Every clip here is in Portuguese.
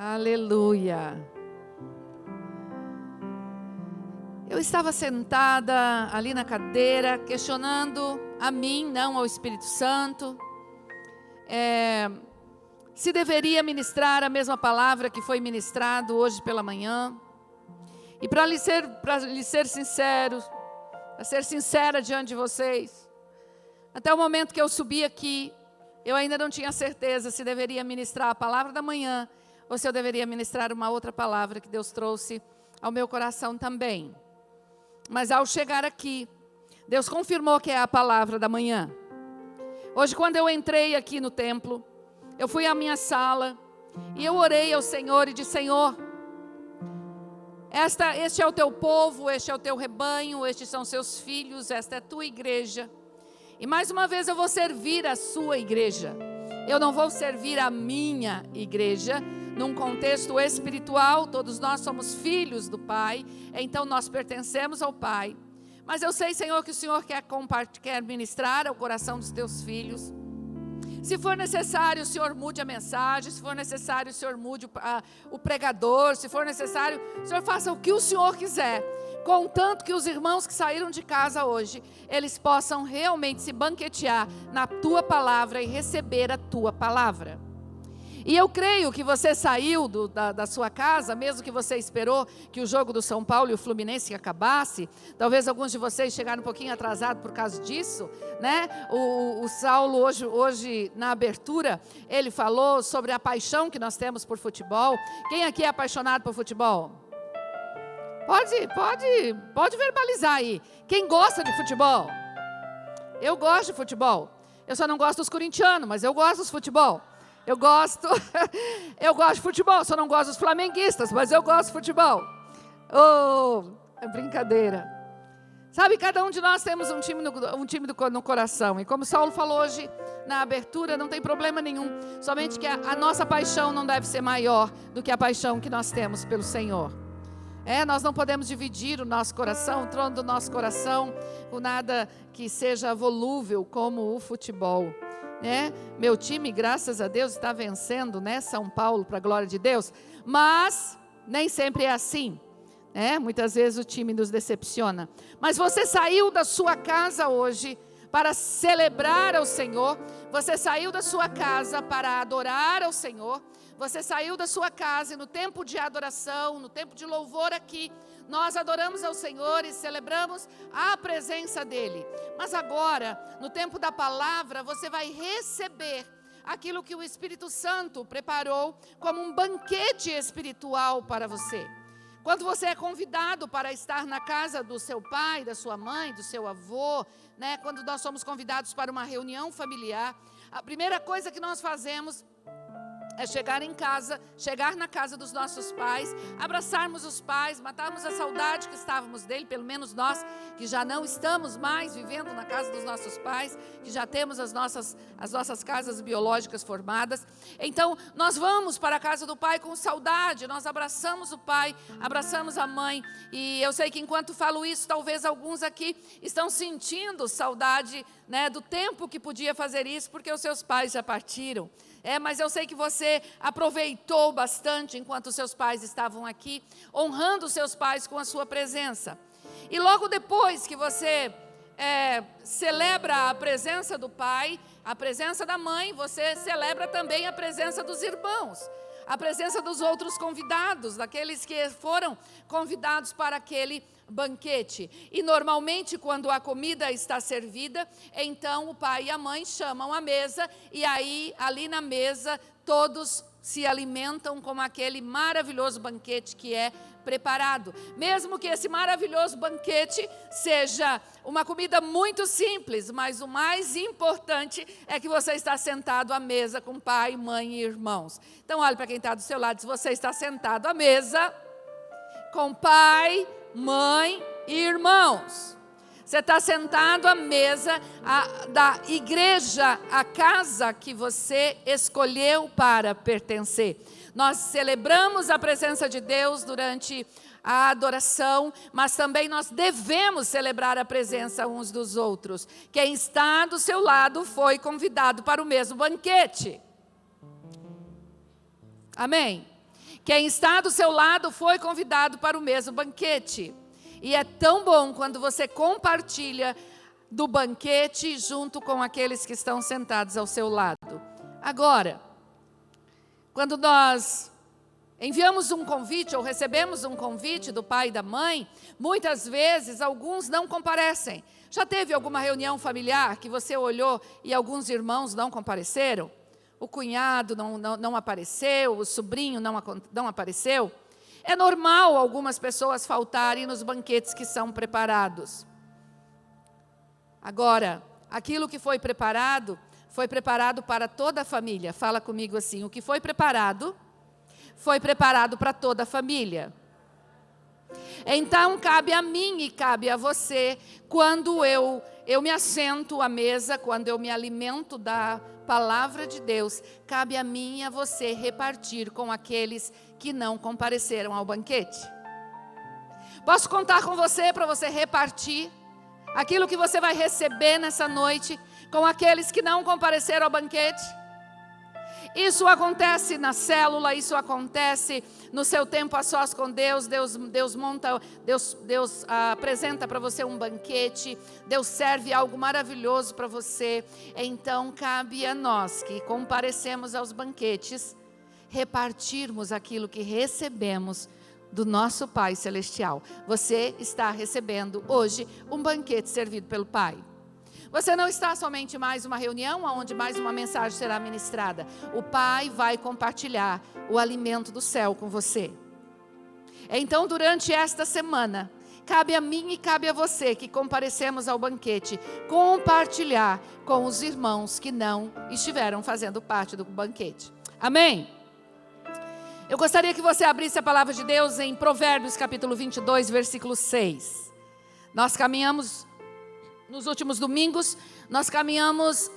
Aleluia. Eu estava sentada ali na cadeira, questionando a mim, não ao Espírito Santo, se deveria ministrar a mesma palavra que foi ministrado hoje pela manhã. E para lhe ser sincero, para ser sincera diante de vocês, até o momento que eu subi aqui, eu ainda não tinha certeza se deveria ministrar a palavra da manhã ou se eu deveria ministrar uma outra palavra que Deus trouxe ao meu coração também. Mas ao chegar aqui, Deus confirmou que é a palavra da manhã. Hoje, quando eu entrei aqui no templo, eu fui à minha sala e eu orei ao Senhor e disse: Senhor, este é o teu povo, este é o teu rebanho, estes são seus filhos, esta é a tua igreja. E mais uma vez eu vou servir a sua igreja. Eu não vou servir a minha igreja. Num contexto espiritual, todos nós somos filhos do Pai, então nós pertencemos ao Pai. Mas eu sei, Senhor, que o Senhor quer ministrar ao coração dos teus filhos. Se for necessário, o Senhor mude a mensagem, se for necessário, o Senhor mude o pregador, se for necessário, o Senhor faça o que o Senhor quiser, contanto que os irmãos que saíram de casa hoje, eles possam realmente se banquetear na tua palavra e receber a tua palavra. E eu creio que você saiu da sua casa, mesmo que você esperou que o jogo do São Paulo e o Fluminense acabasse. Talvez alguns de vocês chegaram um pouquinho atrasados por causa disso, né? O Saulo hoje na abertura, ele falou sobre a paixão que nós temos por futebol. Quem aqui é apaixonado por futebol? Pode verbalizar aí. Quem gosta de futebol? Eu gosto de futebol. Eu só não gosto dos corintianos, mas eu gosto de futebol. Eu gosto de futebol, só não gosto dos flamenguistas, mas eu gosto de futebol. É brincadeira. Sabe, cada um de nós temos um time no coração. E como Saulo falou hoje na abertura, não tem problema nenhum. Somente que a nossa paixão não deve ser maior do que a paixão que nós temos pelo Senhor. Nós não podemos dividir o nosso coração, o trono do nosso coração, com nada que seja volúvel como o futebol. Meu time, graças a Deus, está vencendo, São Paulo, para a glória de Deus, mas nem sempre é assim, muitas vezes o time nos decepciona. Mas você saiu da sua casa hoje para celebrar ao Senhor, você saiu da sua casa para adorar ao Senhor, você saiu da sua casa e no tempo de adoração, no tempo de louvor aqui, nós adoramos ao Senhor e celebramos a presença dEle. Mas agora, no tempo da palavra, você vai receber aquilo que o Espírito Santo preparou como um banquete espiritual para você. Quando você é convidado para estar na casa do seu pai, da sua mãe, do seu avô, quando nós somos convidados para uma reunião familiar, a primeira coisa que nós fazemos é chegar na casa dos nossos pais, abraçarmos os pais, matarmos a saudade que estávamos dele, pelo menos nós que já não estamos mais vivendo na casa dos nossos pais, que já temos as nossas casas biológicas formadas. Então nós vamos para a casa do pai com saudade, nós abraçamos o pai, abraçamos a mãe, e eu sei que enquanto falo isso, talvez alguns aqui estão sentindo saudade, do tempo que podia fazer isso, porque os seus pais já partiram. Mas eu sei que você aproveitou bastante enquanto os seus pais estavam aqui, honrando os seus pais com a sua presença. E logo depois que você celebra a presença do pai, a presença da mãe, você celebra também a presença dos irmãos, a presença dos outros convidados, daqueles que foram convidados para aquele banquete. E normalmente quando a comida está servida, então o pai e a mãe chamam a mesa, e aí ali na mesa todos se alimentam com aquele maravilhoso banquete que é preparado. Mesmo que esse maravilhoso banquete seja uma comida muito simples, mas o mais importante é que você está sentado à mesa com pai, mãe e irmãos. Então olhe para quem está do seu lado, se você está sentado à mesa com pai, mãe e irmãos. Você está sentado à mesa da igreja, a casa que você escolheu para pertencer. Nós celebramos a presença de Deus durante a adoração, mas também nós devemos celebrar a presença uns dos outros. Quem está do seu lado foi convidado para o mesmo banquete. Amém? Quem está do seu lado foi convidado para o mesmo banquete. E é tão bom quando você compartilha do banquete junto com aqueles que estão sentados ao seu lado. Agora, quando nós enviamos um convite ou recebemos um convite do pai e da mãe, muitas vezes alguns não comparecem. Já teve alguma reunião familiar que você olhou e alguns irmãos não compareceram? O cunhado não apareceu, o sobrinho não apareceu? É normal algumas pessoas faltarem nos banquetes que são preparados. Agora, aquilo que foi preparado para toda a família. Fala comigo assim, o que foi preparado para toda a família. Então, cabe a mim e cabe a você, quando eu me assento à mesa, quando eu me alimento da palavra de Deus, cabe a mim e a você repartir com aqueles que não compareceram ao banquete. Posso contar com você para você repartir aquilo que você vai receber nessa noite com aqueles que não compareceram ao banquete? Isso acontece na célula, isso acontece no seu tempo a sós com Deus. Deus apresenta para você um banquete, Deus serve algo maravilhoso para você. Então cabe a nós que comparecemos aos banquetes, repartirmos aquilo que recebemos do nosso Pai Celestial. Você está recebendo hoje um banquete servido pelo Pai. Você não está somente mais uma reunião onde mais uma mensagem será ministrada. O Pai vai compartilhar o alimento do céu com você. Então, durante esta semana, cabe a mim e cabe a você que comparecemos ao banquete, compartilhar com os irmãos que não estiveram fazendo parte do banquete. Amém? Eu gostaria que você abrisse a palavra de Deus em Provérbios capítulo 22, versículo 6. Nós caminhamos... Nos últimos domingos, nós caminhamos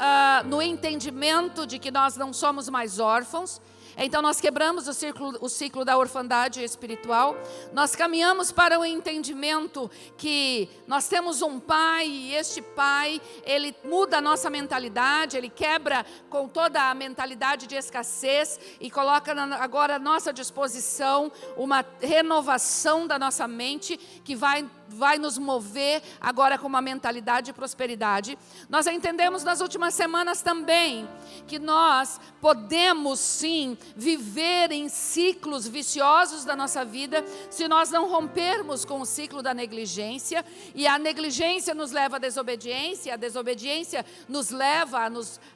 no entendimento de que nós não somos mais órfãos. Então, nós quebramos o ciclo da orfandade espiritual. Nós caminhamos para o entendimento que nós temos um Pai, e este Pai, Ele muda a nossa mentalidade, Ele quebra com toda a mentalidade de escassez e coloca agora à nossa disposição uma renovação da nossa mente que vai nos mover agora com uma mentalidade de prosperidade. Nós entendemos nas últimas semanas também que nós podemos sim viver em ciclos viciosos da nossa vida se nós não rompermos com o ciclo da negligência, e a negligência nos leva à desobediência, a desobediência nos leva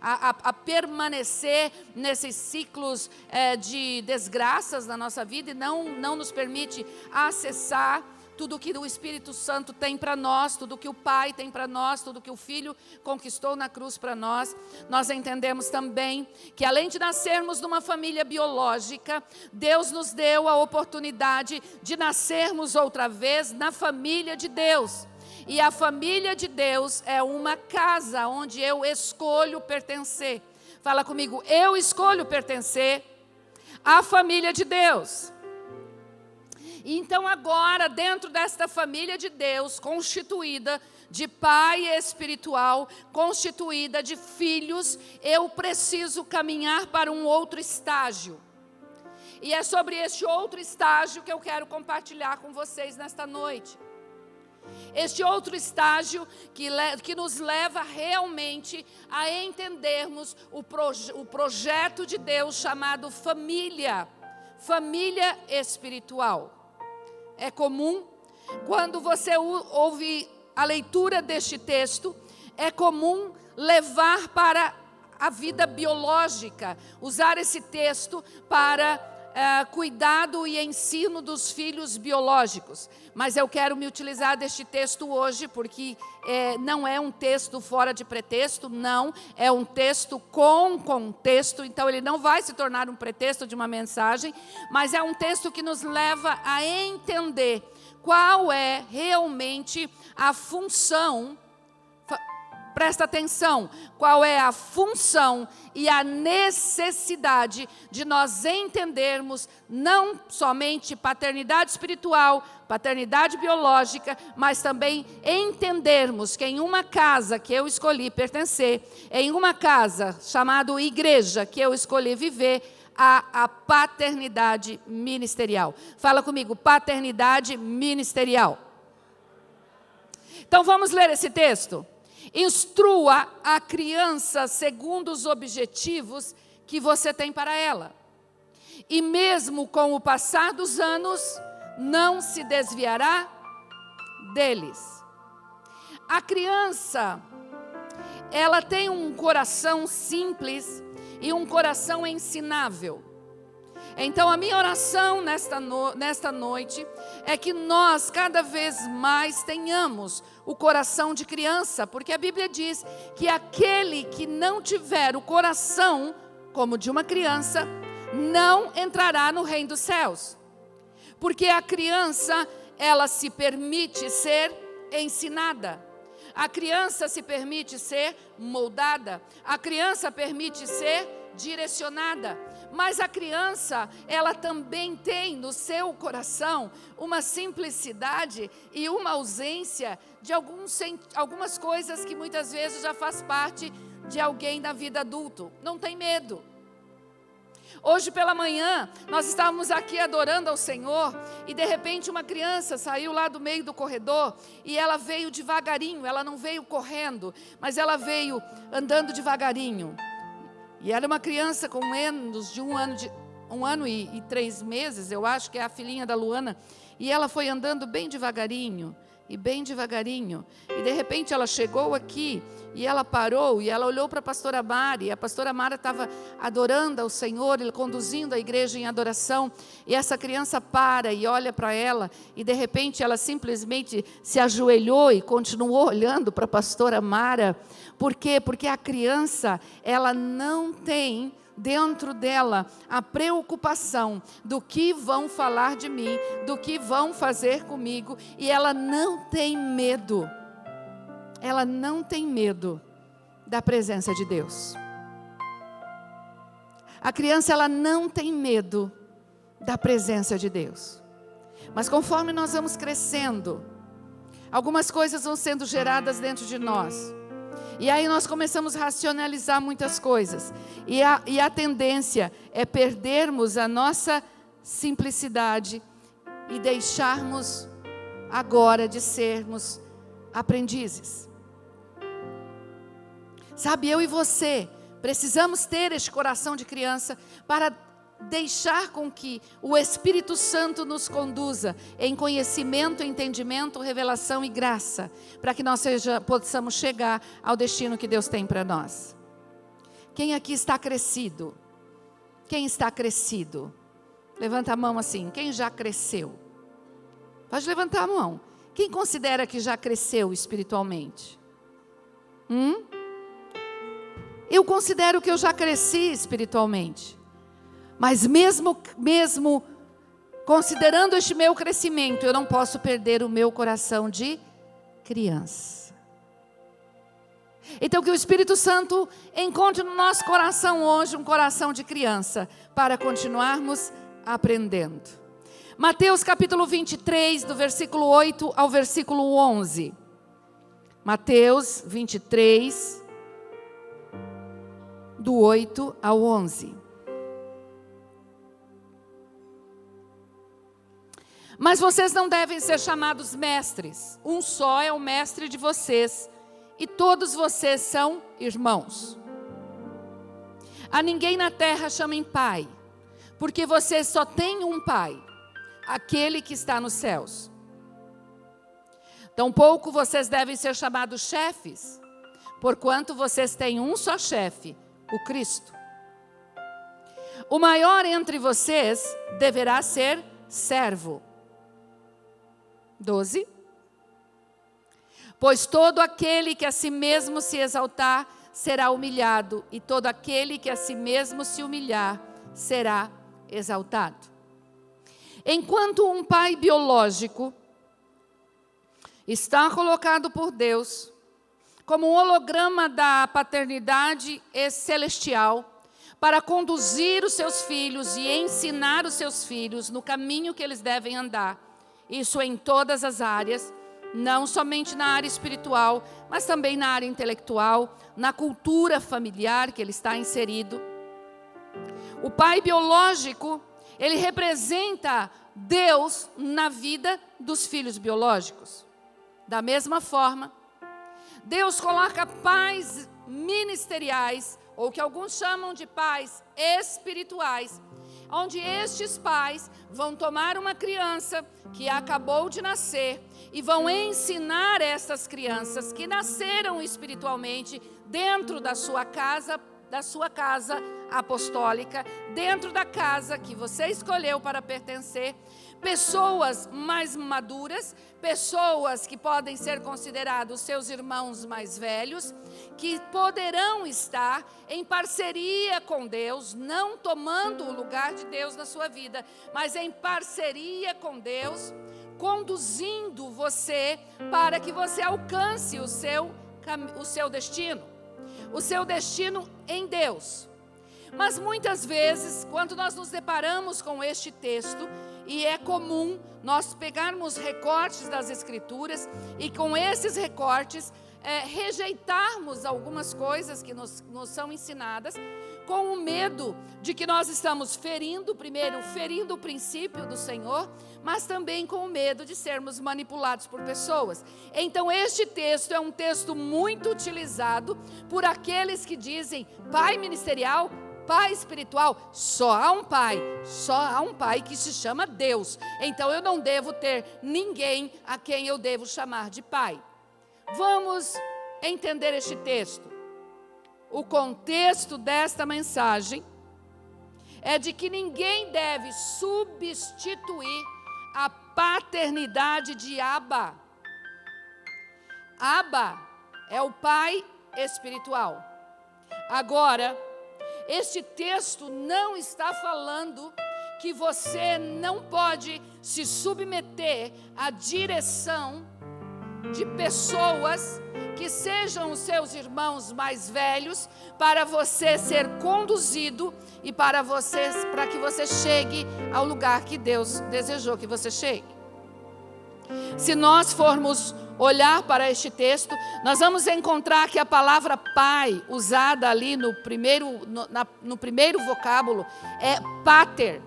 a permanecer nesses ciclos de desgraças na nossa vida e não nos permite acessar tudo que o Espírito Santo tem para nós, tudo que o Pai tem para nós, tudo que o Filho conquistou na cruz para nós. Nós entendemos também que além de nascermos numa família biológica, Deus nos deu a oportunidade de nascermos outra vez na família de Deus. E a família de Deus é uma casa onde eu escolho pertencer. Fala comigo, eu escolho pertencer à família de Deus. Então agora, dentro desta família de Deus, constituída de pai espiritual, constituída de filhos, eu preciso caminhar para um outro estágio. E é sobre este outro estágio que eu quero compartilhar com vocês nesta noite. Este outro estágio que nos leva realmente a entendermos o projeto de Deus chamado família espiritual. É comum, quando você ouve a leitura deste texto, é comum levar para a vida biológica, usar esse texto para cuidado e ensino dos filhos biológicos. Mas eu quero me utilizar deste texto hoje, porque não é um texto fora de pretexto, não, é um texto com contexto, então ele não vai se tornar um pretexto de uma mensagem, mas é um texto que nos leva a entender qual é realmente a função. Presta atenção, qual é a função e a necessidade de nós entendermos não somente paternidade espiritual, paternidade biológica, mas também entendermos que em uma casa que eu escolhi pertencer, em uma casa chamada igreja que eu escolhi viver, a paternidade ministerial. Fala comigo, paternidade ministerial. Então vamos ler esse texto. Instrua a criança segundo os objetivos que você tem para ela. E mesmo com o passar dos anos, não se desviará deles. A criança, ela tem um coração simples e um coração ensinável. Então a minha oração nesta noite é que nós cada vez mais tenhamos o coração de criança, porque a Bíblia diz que aquele que não tiver o coração como de uma criança, não entrará no reino dos céus. Porque a criança, ela se permite ser ensinada. A criança se permite ser moldada. A criança permite ser direcionada. Mas a criança, ela também tem no seu coração uma simplicidade e uma ausência de algumas coisas que muitas vezes já faz parte de alguém da vida adulto. Não tem medo. Hoje pela manhã, nós estávamos aqui adorando ao Senhor e de repente uma criança saiu lá do meio do corredor e ela veio devagarinho, ela não veio correndo, mas ela veio andando devagarinho. E era uma criança com menos de 1 ano e 3 meses, eu acho que é a filhinha da Luana, e ela foi andando bem devagarinho, e de repente ela chegou aqui, e ela parou, e ela olhou para a pastora Mara, e a pastora Mara estava adorando ao Senhor, ele conduzindo a igreja em adoração, e essa criança para e olha para ela, e de repente ela simplesmente se ajoelhou e continuou olhando para a pastora Mara. Por quê? Porque a criança, ela não tem dentro dela a preocupação do que vão falar de mim, do que vão fazer comigo, e ela não tem medo. Ela não tem medo da presença de Deus. A criança, ela não tem medo da presença de Deus. Mas conforme nós vamos crescendo, algumas coisas vão sendo geradas dentro de nós. E aí nós começamos a racionalizar muitas coisas. E a tendência é perdermos a nossa simplicidade e deixarmos agora de sermos aprendizes. Sabe, eu e você precisamos ter este coração de criança para deixar com que o Espírito Santo nos conduza em conhecimento, entendimento, revelação e graça, para que nós possamos chegar ao destino que Deus tem para nós. Quem aqui está crescido? Quem está crescido? Levanta a mão assim, quem já cresceu? Pode levantar a mão. Quem considera que já cresceu espiritualmente? Eu considero que eu já cresci espiritualmente. Mas mesmo considerando este meu crescimento, eu não posso perder o meu coração de criança. Então que o Espírito Santo encontre no nosso coração hoje um coração de criança, para continuarmos aprendendo. Mateus capítulo 23, do versículo 8 ao versículo 11. Mateus 23, do 8 ao 11. Mas vocês não devem ser chamados mestres. Um só é o mestre de vocês, e todos vocês são irmãos. A ninguém na terra chamem pai, porque vocês só têm um pai, aquele que está nos céus. Tampouco vocês devem ser chamados chefes, porquanto vocês têm um só chefe, o Cristo. O maior entre vocês deverá ser servo. 12. Pois todo aquele que a si mesmo se exaltar será humilhado, e todo aquele que a si mesmo se humilhar será exaltado. Enquanto um pai biológico está colocado por Deus como um holograma da paternidade celestial, para conduzir os seus filhos e ensinar os seus filhos no caminho que eles devem andar, isso em todas as áreas, não somente na área espiritual, mas também na área intelectual, na cultura familiar que ele está inserido. O pai biológico, ele representa Deus na vida dos filhos biológicos. Da mesma forma, Deus coloca pais ministeriais, ou que alguns chamam de pais espirituais, onde estes pais vão tomar uma criança que acabou de nascer e vão ensinar essas crianças que nasceram espiritualmente dentro da sua casa apostólica, dentro da casa que você escolheu para pertencer, pessoas mais maduras, pessoas que podem ser considerados seus irmãos mais velhos, que poderão estar em parceria com Deus, não tomando o lugar de Deus na sua vida, mas em parceria com Deus, conduzindo você para que você alcance o seu destino em Deus. Mas muitas vezes, quando nós nos deparamos com este texto, e é comum nós pegarmos recortes das Escrituras e com esses recortes rejeitarmos algumas coisas que nos são ensinadas, com o medo de que nós estamos ferindo o princípio do Senhor, mas também com o medo de sermos manipulados por pessoas. Então este texto é um texto muito utilizado por aqueles que dizem: pai ministerial, pai espiritual, só há um pai que se chama Deus. Então eu não devo ter ninguém a quem eu devo chamar de pai. Vamos entender este texto. O contexto desta mensagem é de que ninguém deve substituir a paternidade de Abba. Abba é o pai espiritual. Agora, este texto não está falando que você não pode se submeter à direção de pessoas que sejam os seus irmãos mais velhos, para você ser conduzido e para que você chegue ao lugar que Deus desejou que você chegue. Se nós formos olhar para este texto, nós vamos encontrar que a palavra pai, usada ali no primeiro vocábulo, é pater.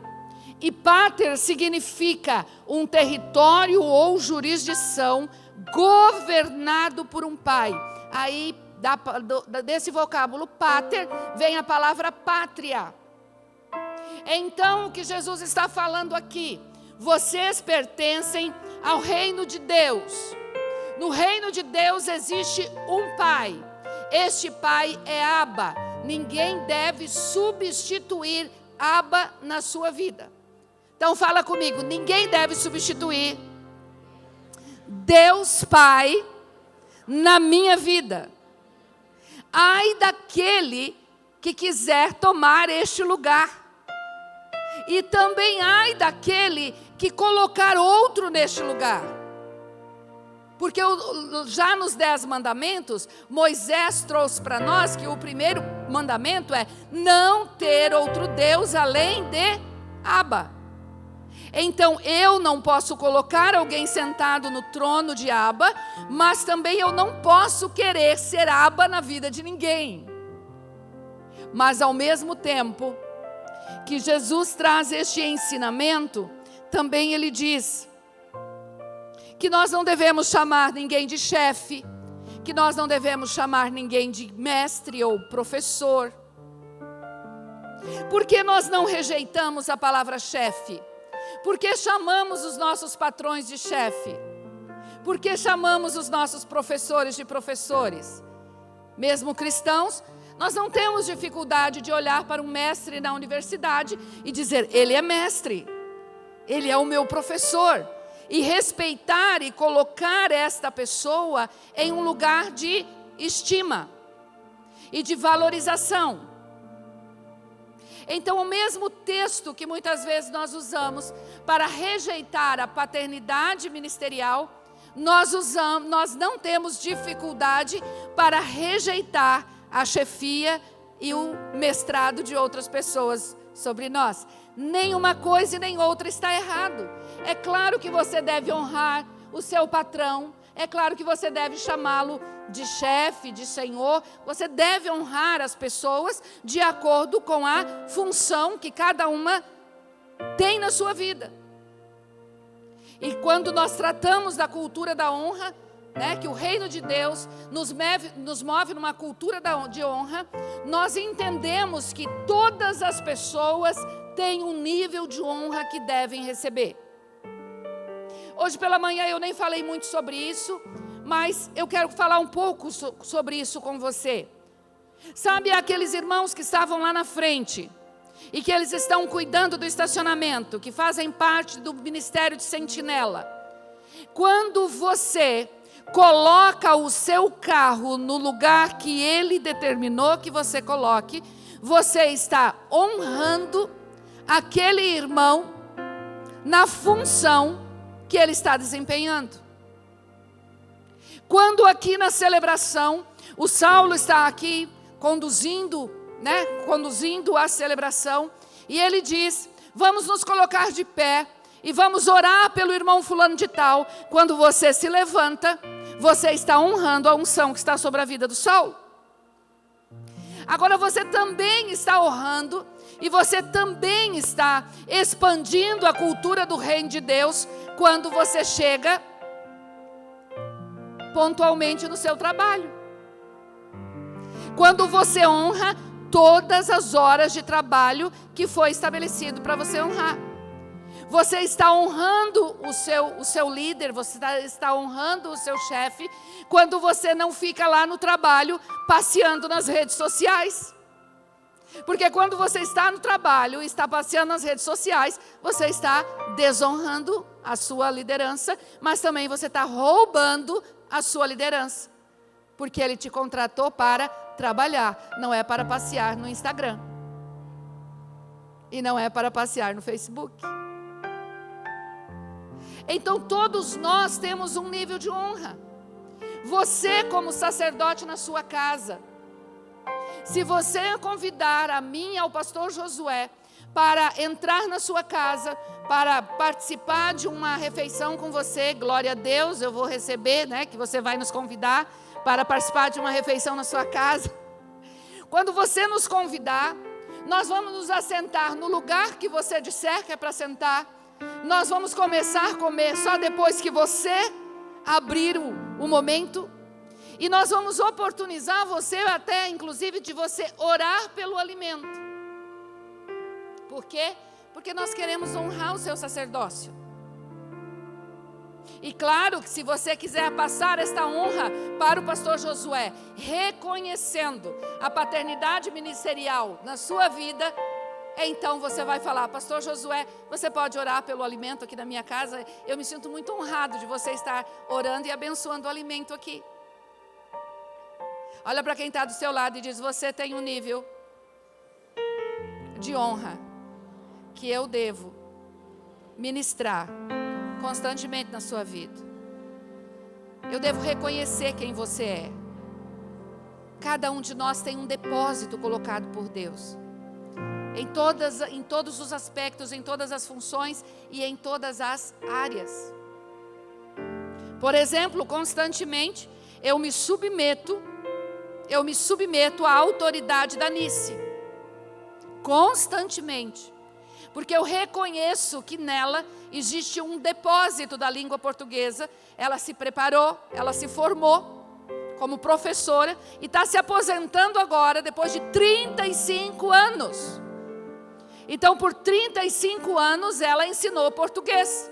E pater significa um território ou jurisdição governado por um pai. Aí, desse vocábulo pater, vem a palavra pátria. Então, o que Jesus está falando aqui? Vocês pertencem ao reino de Deus. No reino de Deus existe um pai. Este pai é Abba. Ninguém deve substituir Abba na sua vida. Então fala comigo, ninguém deve substituir Deus Pai na minha vida. Ai daquele que quiser tomar este lugar. E também ai daquele que colocar outro neste lugar. Porque já nos 10 mandamentos, Moisés trouxe para nós que o primeiro mandamento é não ter outro Deus além de Abba. Então eu não posso colocar alguém sentado no trono de Abba, mas também eu não posso querer ser Abba na vida de ninguém. Mas ao mesmo tempo que Jesus traz este ensinamento, também ele diz que nós não devemos chamar ninguém de chefe, que nós não devemos chamar ninguém de mestre ou professor. Por que nós não rejeitamos a palavra chefe? Por que chamamos os nossos patrões de chefe? Por que chamamos os nossos professores de professores? Mesmo cristãos, nós não temos dificuldade de olhar para um mestre na universidade e dizer, ele é mestre, ele é o meu professor. E respeitar e colocar esta pessoa em um lugar de estima e de valorização. Então, o mesmo texto que muitas vezes nós usamos para rejeitar a paternidade ministerial, nós não temos dificuldade para rejeitar a chefia e o mestrado de outras pessoas sobre nós. Nem uma coisa e nem outra está errado. É claro que você deve honrar o seu patrão, É claro que você deve chamá-lo de chefe, de senhor. Você deve honrar as pessoas de acordo com a função que cada uma tem na sua vida. E quando nós tratamos da cultura da honra, que o reino de Deus nos move numa cultura de honra, nós entendemos que todas as pessoas têm um nível de honra que devem receber. Hoje pela manhã eu nem falei muito sobre isso, mas eu quero falar um pouco sobre isso com você. Sabe aqueles irmãos que estavam lá na frente e que eles estão cuidando do estacionamento, que fazem parte do ministério de sentinela? Quando você coloca o seu carro no lugar que ele determinou que você coloque, você está honrando aquele irmão na função que ele está desempenhando. Quando aqui na celebração, o Saulo está aqui conduzindo a celebração, e ele diz: vamos nos colocar de pé e vamos orar pelo irmão fulano de tal. Quando você se levanta, você está honrando a unção que está sobre a vida do Saulo. Agora você também está honrando e você também está expandindo a cultura do reino de Deus quando você chega pontualmente no seu trabalho. Quando você honra todas as horas de trabalho que foi estabelecido para você honrar. Você está honrando o seu líder, você está honrando o seu chefe, quando você não fica lá no trabalho passeando nas redes sociais. Porque quando você está no trabalho e está passeando nas redes sociais, você está desonrando a sua liderança, mas também você está roubando a sua liderança. Porque ele te contratou para trabalhar, não é para passear no Instagram. E não é para passear no Facebook. Então todos nós temos um nível de honra. Você como sacerdote na sua casa, se você convidar a mim e ao pastor Josué para entrar na sua casa, para participar de uma refeição com você, glória a Deus, eu vou receber, que você vai nos convidar para participar de uma refeição na sua casa. Quando você nos convidar, nós vamos nos assentar no lugar que você disser que é para sentar. Nós vamos começar a comer só depois que você abrir o momento. E nós vamos oportunizar você até, inclusive, de você orar pelo alimento. Por quê? Porque nós queremos honrar o seu sacerdócio. E claro que se você quiser passar esta honra para o pastor Josué, reconhecendo a paternidade ministerial na sua vida, então você vai falar: pastor Josué, você pode orar pelo alimento aqui na minha casa? Eu me sinto muito honrado de você estar orando e abençoando o alimento aqui. Olha para quem está do seu lado e diz: você tem um nível de honra que eu devo ministrar constantemente na sua vida. Eu devo reconhecer quem você é. Cada um de nós tem um depósito colocado por Deus. Em todos os aspectos, em todas as funções e em todas as áreas. Por exemplo, constantemente eu me submeto à autoridade da Nice. Constantemente. Porque eu reconheço que nela existe um depósito da língua portuguesa. Ela se preparou, ela se formou como professora e está se aposentando agora depois de 35 anos. Então, por 35 anos, ela ensinou português.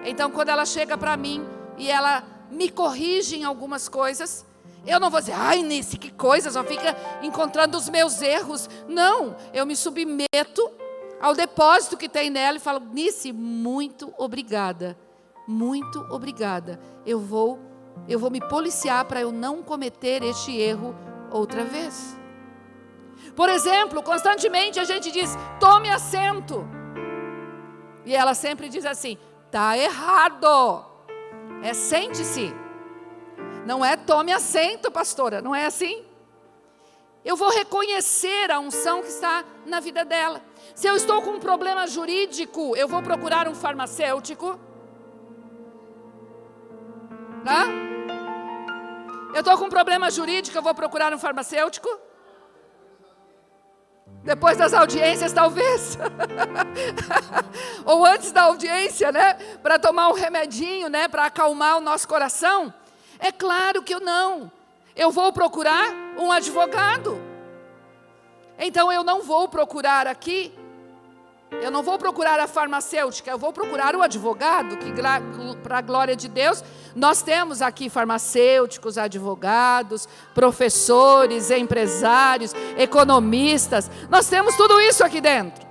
Então, quando ela chega para mim e ela me corrige em algumas coisas, eu não vou dizer: ai, Nice, que coisa, só fica encontrando os meus erros. Não, eu me submeto ao depósito que tem nela e falo: Nice, muito obrigada. Muito obrigada. Eu vou me policiar para eu não cometer este erro outra vez. Por exemplo, constantemente a gente diz: tome assento. E ela sempre diz assim: está errado. É sente-se. Não é tome assento, pastora. Não é assim? Eu vou reconhecer a unção que está na vida dela. Se eu estou com um problema jurídico, eu vou procurar um farmacêutico. Tá? Eu estou com um problema jurídico, eu vou procurar um farmacêutico? Depois das audiências, talvez. Ou antes da audiência, né? Para tomar um remedinho, né? Para acalmar o nosso coração. É claro que eu não. Eu vou procurar um advogado. Então eu não vou procurar aqui. Eu não vou procurar a farmacêutica, eu vou procurar o advogado, que para a glória de Deus, nós temos aqui farmacêuticos, advogados, professores, empresários, economistas, nós temos tudo isso aqui dentro.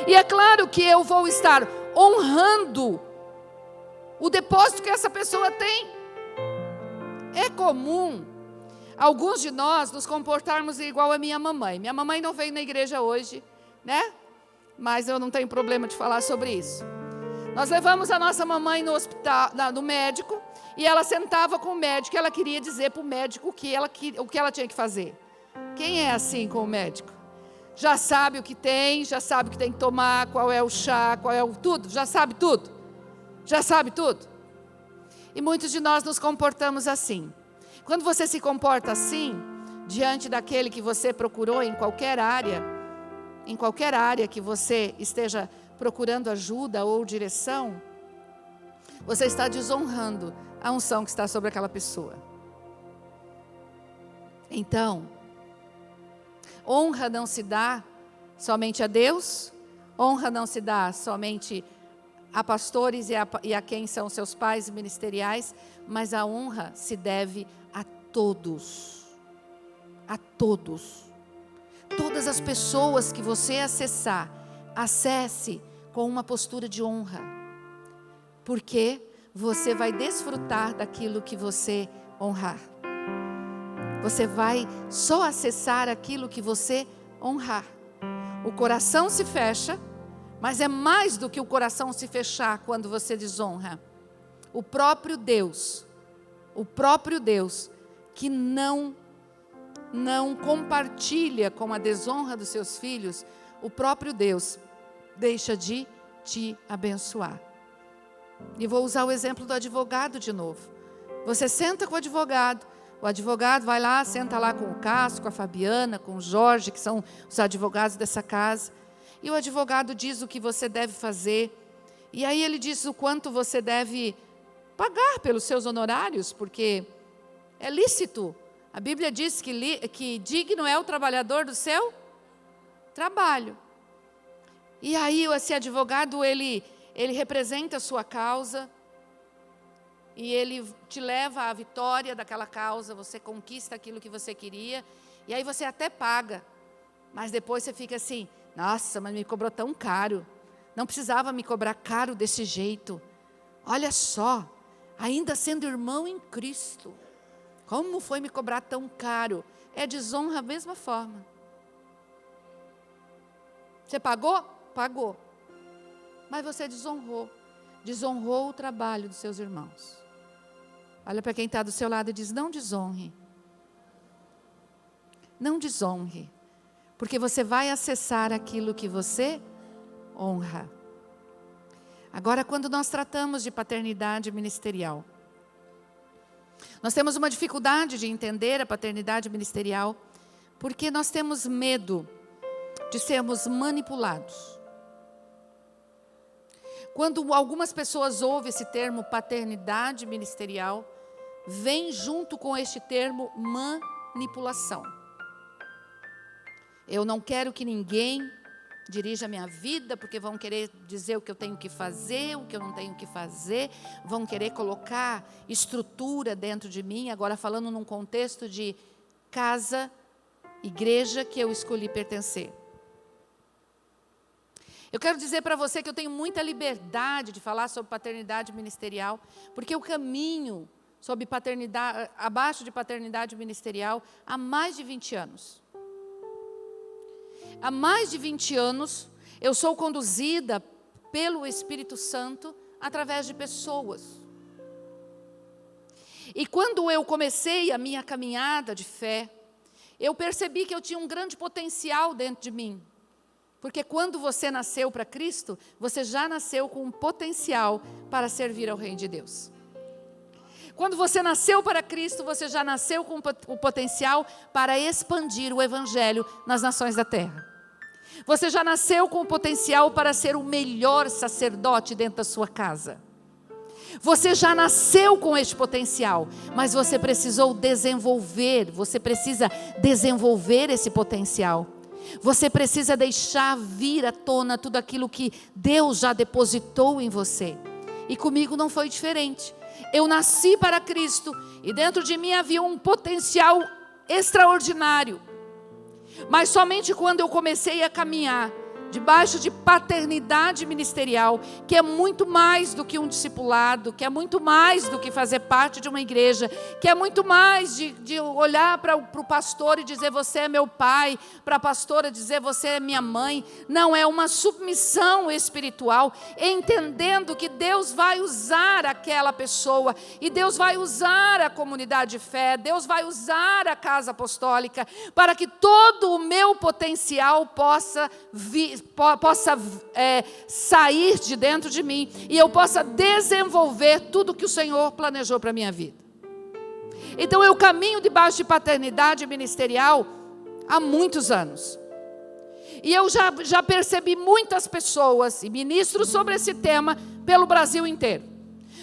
E é claro que eu vou estar honrando o depósito que essa pessoa tem. É comum alguns de nós nos comportarmos igual a minha mamãe. Minha mamãe não veio na igreja hoje, né? Mas eu não tenho problema de falar sobre isso. Nós levamos a nossa mamãe no hospital, no médico, e ela sentava com o médico, e ela queria dizer para o médico o que ela tinha que fazer. Quem é assim com o médico? Já sabe o que tem, já sabe o que tem que tomar, qual é o chá, qual é o tudo, já sabe tudo. Já sabe tudo. E muitos de nós nos comportamos assim. Quando você se comporta assim, diante daquele que você procurou em qualquer área que você esteja procurando ajuda ou direção, você está desonrando a unção que está sobre aquela pessoa. Então, honra não se dá somente a Deus, honra não se dá somente a pastores e a quem são seus pais ministeriais, mas a honra se deve a todos. A todos. Todas as pessoas que você acessar, acesse com uma postura de honra. Porque você vai desfrutar daquilo que você honrar. Você vai só acessar aquilo que você honrar. O coração se fecha, mas é mais do que o coração se fechar quando você desonra. O próprio Deus que não compartilha com a desonra dos seus filhos, o próprio Deus deixa de te abençoar. E vou usar o exemplo do advogado de novo. Você senta com o advogado vai lá, senta lá com o Cássio, com a Fabiana, com o Jorge, que são os advogados dessa casa, e o advogado diz o que você deve fazer, e aí ele diz o quanto você deve pagar pelos seus honorários, porque é lícito. A Bíblia diz que digno é o trabalhador do seu trabalho. E aí esse advogado, ele representa a sua causa, e ele te leva à vitória daquela causa, você conquista aquilo que você queria, e aí você até paga, mas depois você fica assim, nossa, mas me cobrou tão caro, não precisava me cobrar caro desse jeito, olha só, ainda sendo irmão em Cristo, como foi me cobrar tão caro? É desonra da mesma forma. Você pagou? Pagou. Mas você desonrou o trabalho dos seus irmãos. Olha para quem está do seu lado e diz, não desonre. Não desonre. Porque você vai acessar aquilo que você honra. Agora, quando nós tratamos de paternidade ministerial, nós temos uma dificuldade de entender a paternidade ministerial, porque nós temos medo de sermos manipulados. Quando algumas pessoas ouvem esse termo paternidade ministerial, vem junto com este termo manipulação. Eu não quero que ninguém dirija a minha vida, porque vão querer dizer o que eu tenho que fazer, o que eu não tenho que fazer, vão querer colocar estrutura dentro de mim, agora falando num contexto de casa, igreja que eu escolhi pertencer. Eu quero dizer para você que eu tenho muita liberdade de falar sobre paternidade ministerial, porque eu caminho sobre paternidade, abaixo de paternidade ministerial há mais de 20 anos. Há mais de 20 anos, eu sou conduzida pelo Espírito Santo através de pessoas. E quando eu comecei a minha caminhada de fé, eu percebi que eu tinha um grande potencial dentro de mim. Porque quando você nasceu para Cristo, você já nasceu com um potencial para servir ao Reino de Deus. Quando você nasceu para Cristo, você já nasceu com o potencial para expandir o Evangelho nas nações da terra. Você já nasceu com o potencial para ser o melhor sacerdote dentro da sua casa. Você já nasceu com este potencial, mas você precisou desenvolver, você precisa desenvolver esse potencial. Você precisa deixar vir à tona tudo aquilo que Deus já depositou em você. E comigo não foi diferente. Eu nasci para Cristo e dentro de mim havia um potencial extraordinário. Mas somente quando eu comecei a caminhar debaixo de paternidade ministerial, que é muito mais do que um discipulado, que é muito mais do que fazer parte de uma igreja, que é muito mais de olhar para o pastor e dizer você é meu pai, para a pastora dizer você é minha mãe. Não, é uma submissão espiritual, entendendo que Deus vai usar aquela pessoa, e Deus vai usar a comunidade de fé, Deus vai usar a casa apostólica, para que todo o meu potencial possa sair de dentro de mim e eu possa desenvolver tudo que o Senhor planejou para a minha vida. Então eu caminho debaixo de paternidade ministerial há muitos anos. E eu já percebi muitas pessoas e ministro sobre esse tema pelo Brasil inteiro.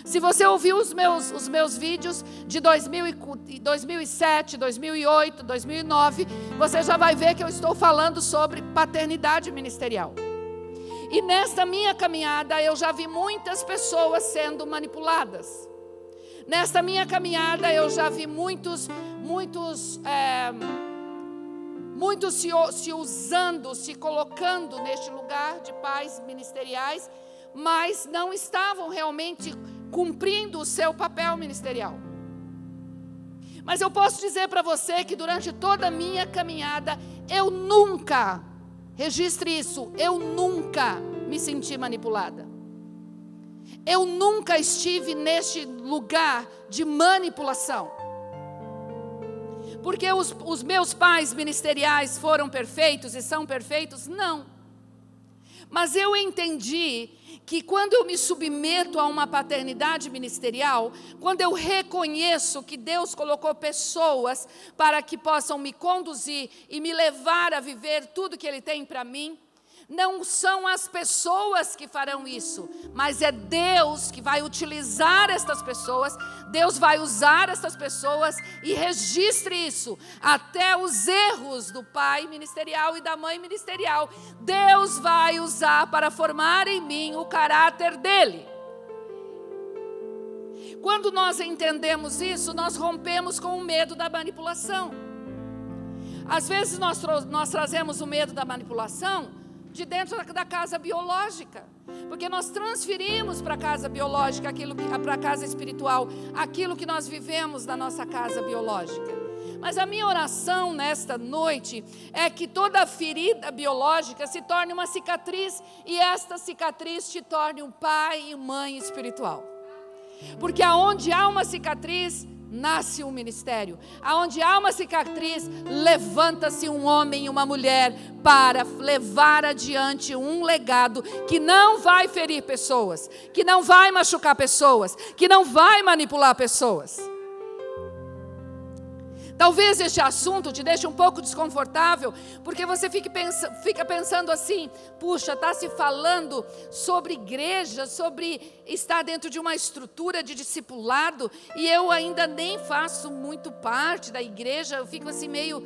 Se você ouviu os meus vídeos de 2007, 2008, 2009, você já vai ver que eu estou falando sobre paternidade ministerial. E nesta minha caminhada eu já vi muitas pessoas sendo manipuladas. Nesta minha caminhada eu já vi muitos se usando, se colocando neste lugar de pais ministeriais, mas não estavam realmente cumprindo o seu papel ministerial. Mas eu posso dizer para você que durante toda a minha caminhada, eu nunca, registre isso, eu nunca me senti manipulada. Eu nunca estive neste lugar de manipulação. Porque os meus pais ministeriais foram perfeitos e são perfeitos? Não. Mas eu entendi que quando eu me submeto a uma paternidade ministerial, quando eu reconheço que Deus colocou pessoas para que possam me conduzir e me levar a viver tudo que Ele tem para mim, não são as pessoas que farão isso, mas é Deus que vai utilizar estas pessoas. Deus vai usar essas pessoas e registre isso. Até os erros do pai ministerial e da mãe ministerial, Deus vai usar para formar em mim o caráter dele. Quando nós entendemos isso, nós rompemos com o medo da manipulação. Às vezes nós trazemos o medo da manipulação de dentro da casa biológica, porque nós transferimos para a casa biológica, para a casa espiritual, aquilo que nós vivemos na nossa casa biológica. Mas a minha oração nesta noite é que toda ferida biológica se torne uma cicatriz, e esta cicatriz te torne um pai e mãe espiritual. Porque aonde há uma cicatriz, nasce um ministério. Aonde há uma cicatriz, levanta-se um homem e uma mulher para levar adiante um legado que não vai ferir pessoas, que não vai machucar pessoas, que não vai manipular pessoas. Talvez este assunto te deixe um pouco desconfortável, porque você fica pensando assim, puxa, está se falando sobre igreja, sobre estar dentro de uma estrutura de discipulado, e eu ainda nem faço muito parte da igreja, eu fico assim meio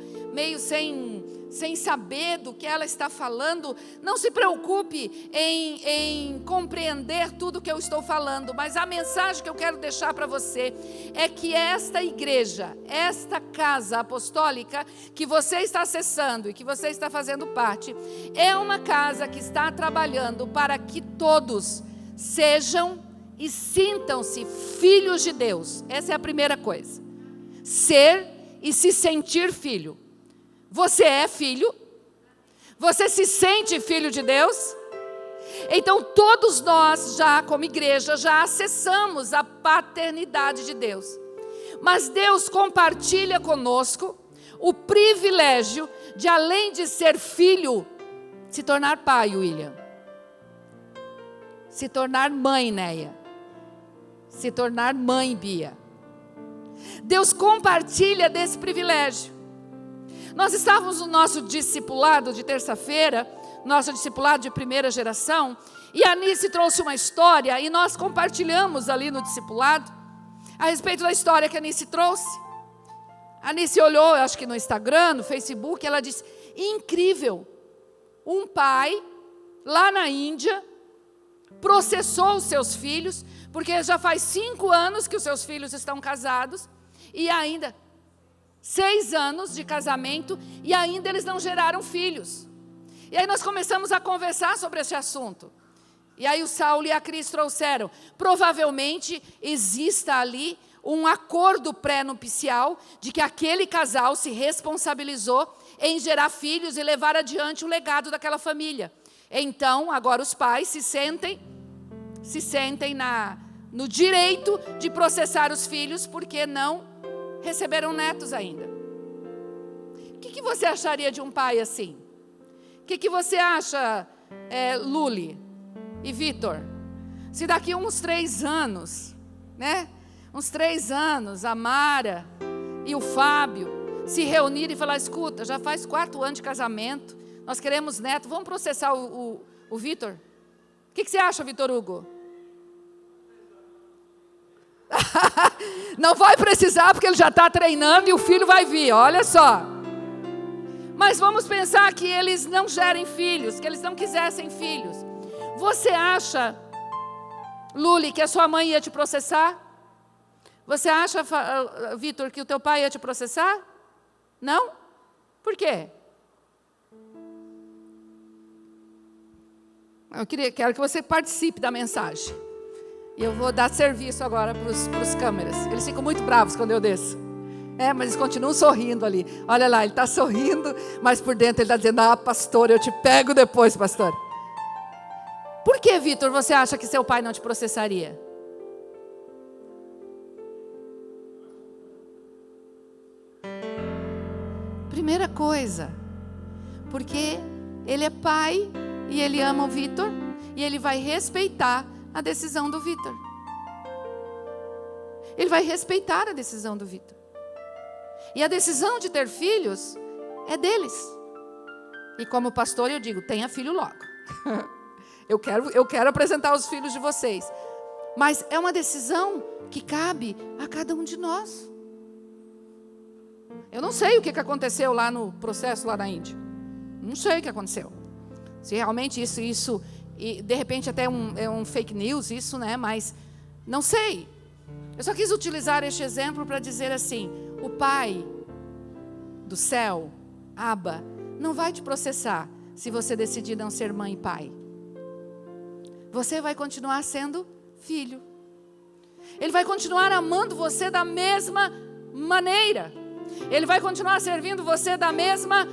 sem saber do que ela está falando. Não se preocupe em compreender tudo que eu estou falando, mas a mensagem que eu quero deixar para você é que esta igreja, esta casa apostólica que você está acessando e que você está fazendo parte, é uma casa que está trabalhando para que todos sejam e sintam-se filhos de Deus. Essa é a primeira coisa. Ser e se sentir filho. Você é filho? Você se sente filho de Deus? Então todos nós já, como igreja, já acessamos a paternidade de Deus. Mas Deus compartilha conosco o privilégio de, além de ser filho, se tornar pai, William. Se tornar mãe, Neia. Se tornar mãe, Bia. Deus compartilha desse privilégio. Nós estávamos no nosso discipulado de terça-feira, nosso discipulado de primeira geração, e a Anice trouxe uma história, e nós compartilhamos ali no discipulado, a respeito da história que a Anice trouxe. A Anice olhou, eu acho que no Instagram, no Facebook, ela disse, incrível, um pai, lá na Índia, processou os seus filhos, porque já faz 5 anos que os seus filhos estão casados, e ainda 6 anos de casamento, e ainda eles não geraram filhos. E aí nós começamos a conversar sobre esse assunto. E aí o Saulo e a Cris trouxeram, provavelmente exista ali um acordo pré-nupcial de que aquele casal se responsabilizou em gerar filhos e levar adiante o legado daquela família. Então, agora os pais se sentem no direito de processar os filhos porque não receberam netos ainda. O que você acharia de um pai assim? O que você acha, Luli e Vitor? Se daqui uns 3 anos, né? Uns 3 anos, a Mara e o Fábio se reunirem e falar, escuta, já faz 4 anos de casamento, nós queremos neto, vamos processar o Vitor? O que você acha, Vitor Hugo? Não vai precisar, porque ele já está treinando e o filho vai vir, olha só. Mas vamos pensar que eles não gerem filhos, que eles não quisessem filhos. Você acha, Luli, que a sua mãe ia te processar? Você acha, Vitor, que o teu pai ia te processar? Não? Por quê? Quero que você participe da mensagem. E eu vou dar serviço agora para os câmeras. Eles ficam muito bravos quando eu desço. Mas eles continuam sorrindo ali. Olha lá, ele está sorrindo, mas por dentro ele está dizendo, pastor, eu te pego depois, pastor. Por que, Vitor, você acha que seu pai não te processaria? Primeira coisa, porque ele é pai e ele ama o Vitor e ele vai respeitar a decisão do Vitor. Ele vai respeitar a decisão do Vitor. E a decisão de ter filhos é deles. E como pastor eu digo, tenha filho logo. Eu quero apresentar os filhos de vocês. Mas é uma decisão que cabe a cada um de nós. Eu não sei o que aconteceu lá no processo lá na Índia. Não sei o que aconteceu. Se realmente isso e de repente até é um fake news isso, né? Mas não sei. Eu só quis utilizar este exemplo para dizer assim, o Pai do céu, Abba, não vai te processar se você decidir não ser mãe e pai. Você vai continuar sendo filho. Ele vai continuar amando você da mesma maneira. Ele vai continuar servindo você da mesma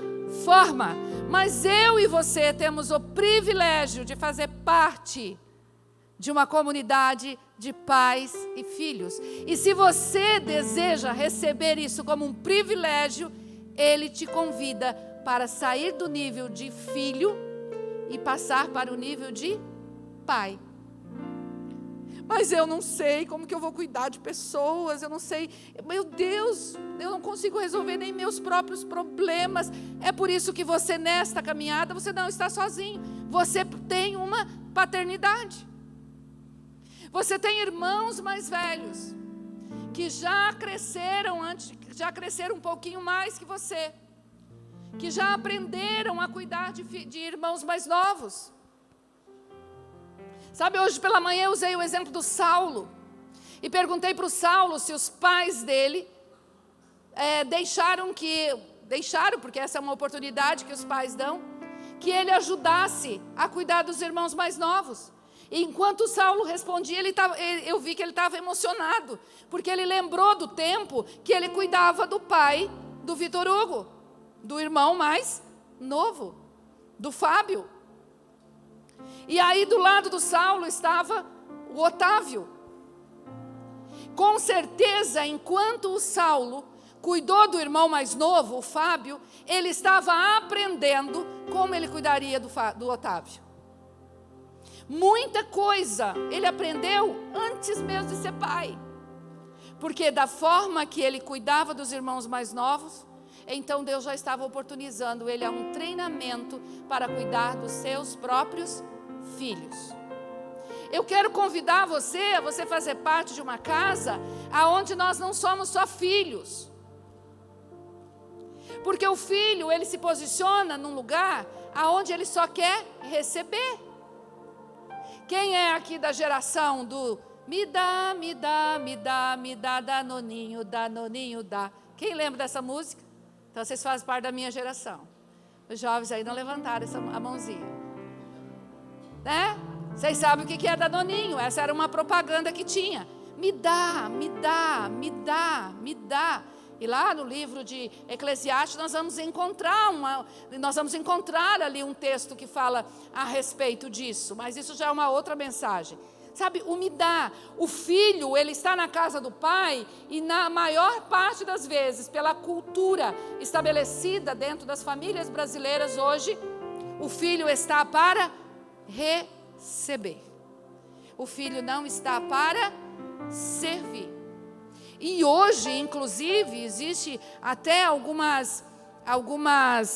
forma. Mas eu e você temos o privilégio de fazer parte de uma comunidade de pais e filhos. E se você deseja receber isso como um privilégio, Ele te convida para sair do nível de filho e passar para o nível de pai. Mas eu não sei como que eu vou cuidar de pessoas, eu não sei, meu Deus, eu não consigo resolver nem meus próprios problemas. É por isso que você nesta caminhada, você não está sozinho. Você tem uma paternidade. Você tem irmãos mais velhos, que já cresceram um pouquinho mais que você, que já aprenderam a cuidar de irmãos mais novos. Sabe, hoje pela manhã eu usei o exemplo do Saulo, e perguntei para o Saulo se os pais dele deixaram, porque essa é uma oportunidade que os pais dão, que ele ajudasse a cuidar dos irmãos mais novos. E enquanto o Saulo respondia, eu vi que ele estava emocionado, porque ele lembrou do tempo que ele cuidava do pai do Vitor Hugo, do irmão mais novo, do Fábio. E aí do lado do Saulo estava o Otávio. Com certeza, enquanto o Saulo cuidou do irmão mais novo, o Fábio, ele estava aprendendo como ele cuidaria do Otávio. Muita coisa ele aprendeu antes mesmo de ser pai. Porque da forma que ele cuidava dos irmãos mais novos, então Deus já estava oportunizando ele a um treinamento para cuidar dos seus próprios filhos. Eu quero convidar você a você fazer parte de uma casa aonde nós não somos só filhos. Porque o filho, ele se posiciona num lugar aonde ele só quer receber. Quem é aqui da geração do me dá, me dá, me dá, me dá, danoninho, danoninho, dá? Quem lembra dessa música? Então vocês fazem parte da minha geração. Os jovens aí não levantaram a mãozinha. Né? Vocês sabem o que é danoninho? Essa era uma propaganda que tinha. Me dá, me dá, me dá, me dá. E lá no livro de Eclesiastes nós vamos encontrar ali um texto que fala a respeito disso. Mas isso já é uma outra mensagem. Sabe, o me dá. O filho, ele está na casa do pai e na maior parte das vezes, pela cultura estabelecida dentro das famílias brasileiras hoje, o filho está para receber. O filho não está para servir. E hoje, inclusive, existe até algumas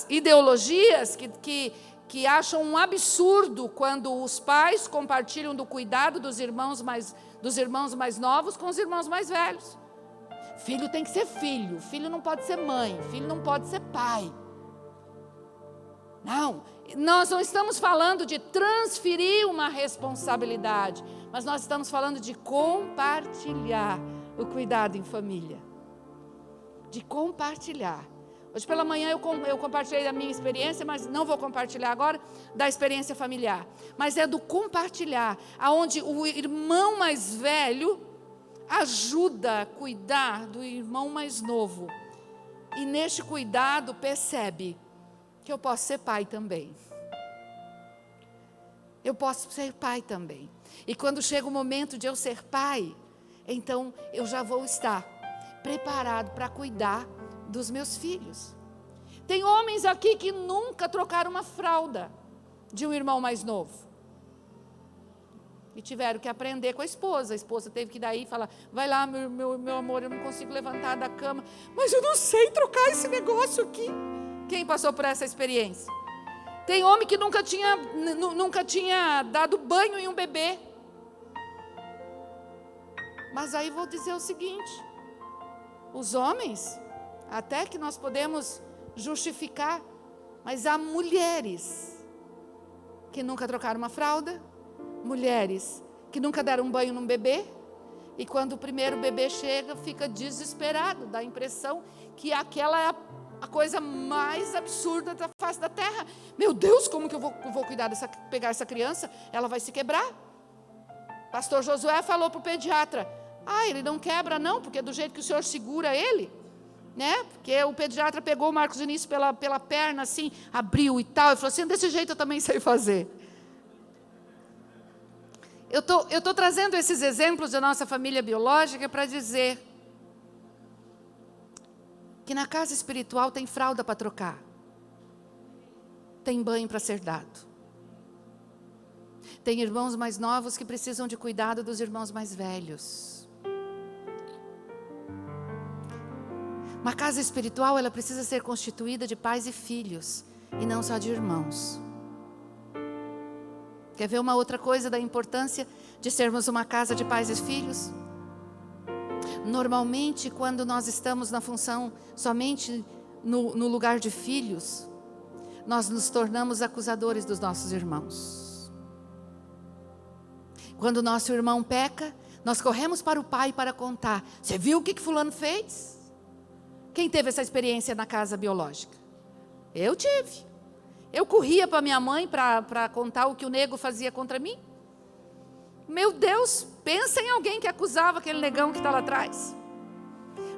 ideologias que acham um absurdo quando os pais compartilham do cuidado dos irmãos mais novos com os irmãos mais velhos. Filho tem que ser filho, filho não pode ser mãe, filho não pode ser pai. Não, nós não estamos falando de transferir uma responsabilidade, mas nós estamos falando de compartilhar o cuidado em família. De compartilhar. Hoje pela manhã eu compartilhei da minha experiência, mas não vou compartilhar agora da experiência familiar. Mas é do compartilhar, aonde o irmão mais velho ajuda a cuidar do irmão mais novo. E neste cuidado percebe que eu posso ser pai também. Eu posso ser pai também. E quando chega o momento de eu ser pai, então eu já vou estar preparado para cuidar dos meus filhos. Tem homens aqui que nunca trocaram uma fralda de um irmão mais novo. E tiveram que aprender com a esposa. A esposa teve que daí falar, vai lá meu amor, eu não consigo levantar da cama. Mas eu não sei trocar esse negócio aqui. Quem passou por essa experiência? Tem homem que nunca tinha dado banho em um bebê. Mas aí vou dizer o seguinte, os homens, até que nós podemos justificar, mas há mulheres que nunca trocaram uma fralda, mulheres que nunca deram um banho num bebê, e quando o primeiro bebê chega, fica desesperado, dá a impressão que aquela é a coisa mais absurda da face da terra. Meu Deus, como que eu vou cuidar pegar essa criança? Ela vai se quebrar. Pastor Josué falou para o pediatra, ele não quebra não, porque do jeito que o senhor segura ele, né? Porque o pediatra pegou o Marcos Vinícius pela perna assim, abriu e tal, e falou assim, desse jeito eu também sei fazer. Eu estou trazendo esses exemplos da nossa família biológica para dizer que na casa espiritual tem fralda para trocar, tem banho para ser dado. Tem irmãos mais novos que precisam de cuidado dos irmãos mais velhos. Uma casa espiritual, ela precisa ser constituída de pais e filhos, e não só de irmãos. Quer ver uma outra coisa da importância de sermos uma casa de pais e filhos? Normalmente, quando nós estamos na função somente no lugar de filhos, nós nos tornamos acusadores dos nossos irmãos. Quando o nosso irmão peca, nós corremos para o pai para contar. Você viu o que fulano fez? Quem teve essa experiência na casa biológica? Eu tive. Eu corria para minha mãe para contar o que o nego fazia contra mim. Meu Deus, pensa em alguém que acusava aquele negão que está lá atrás.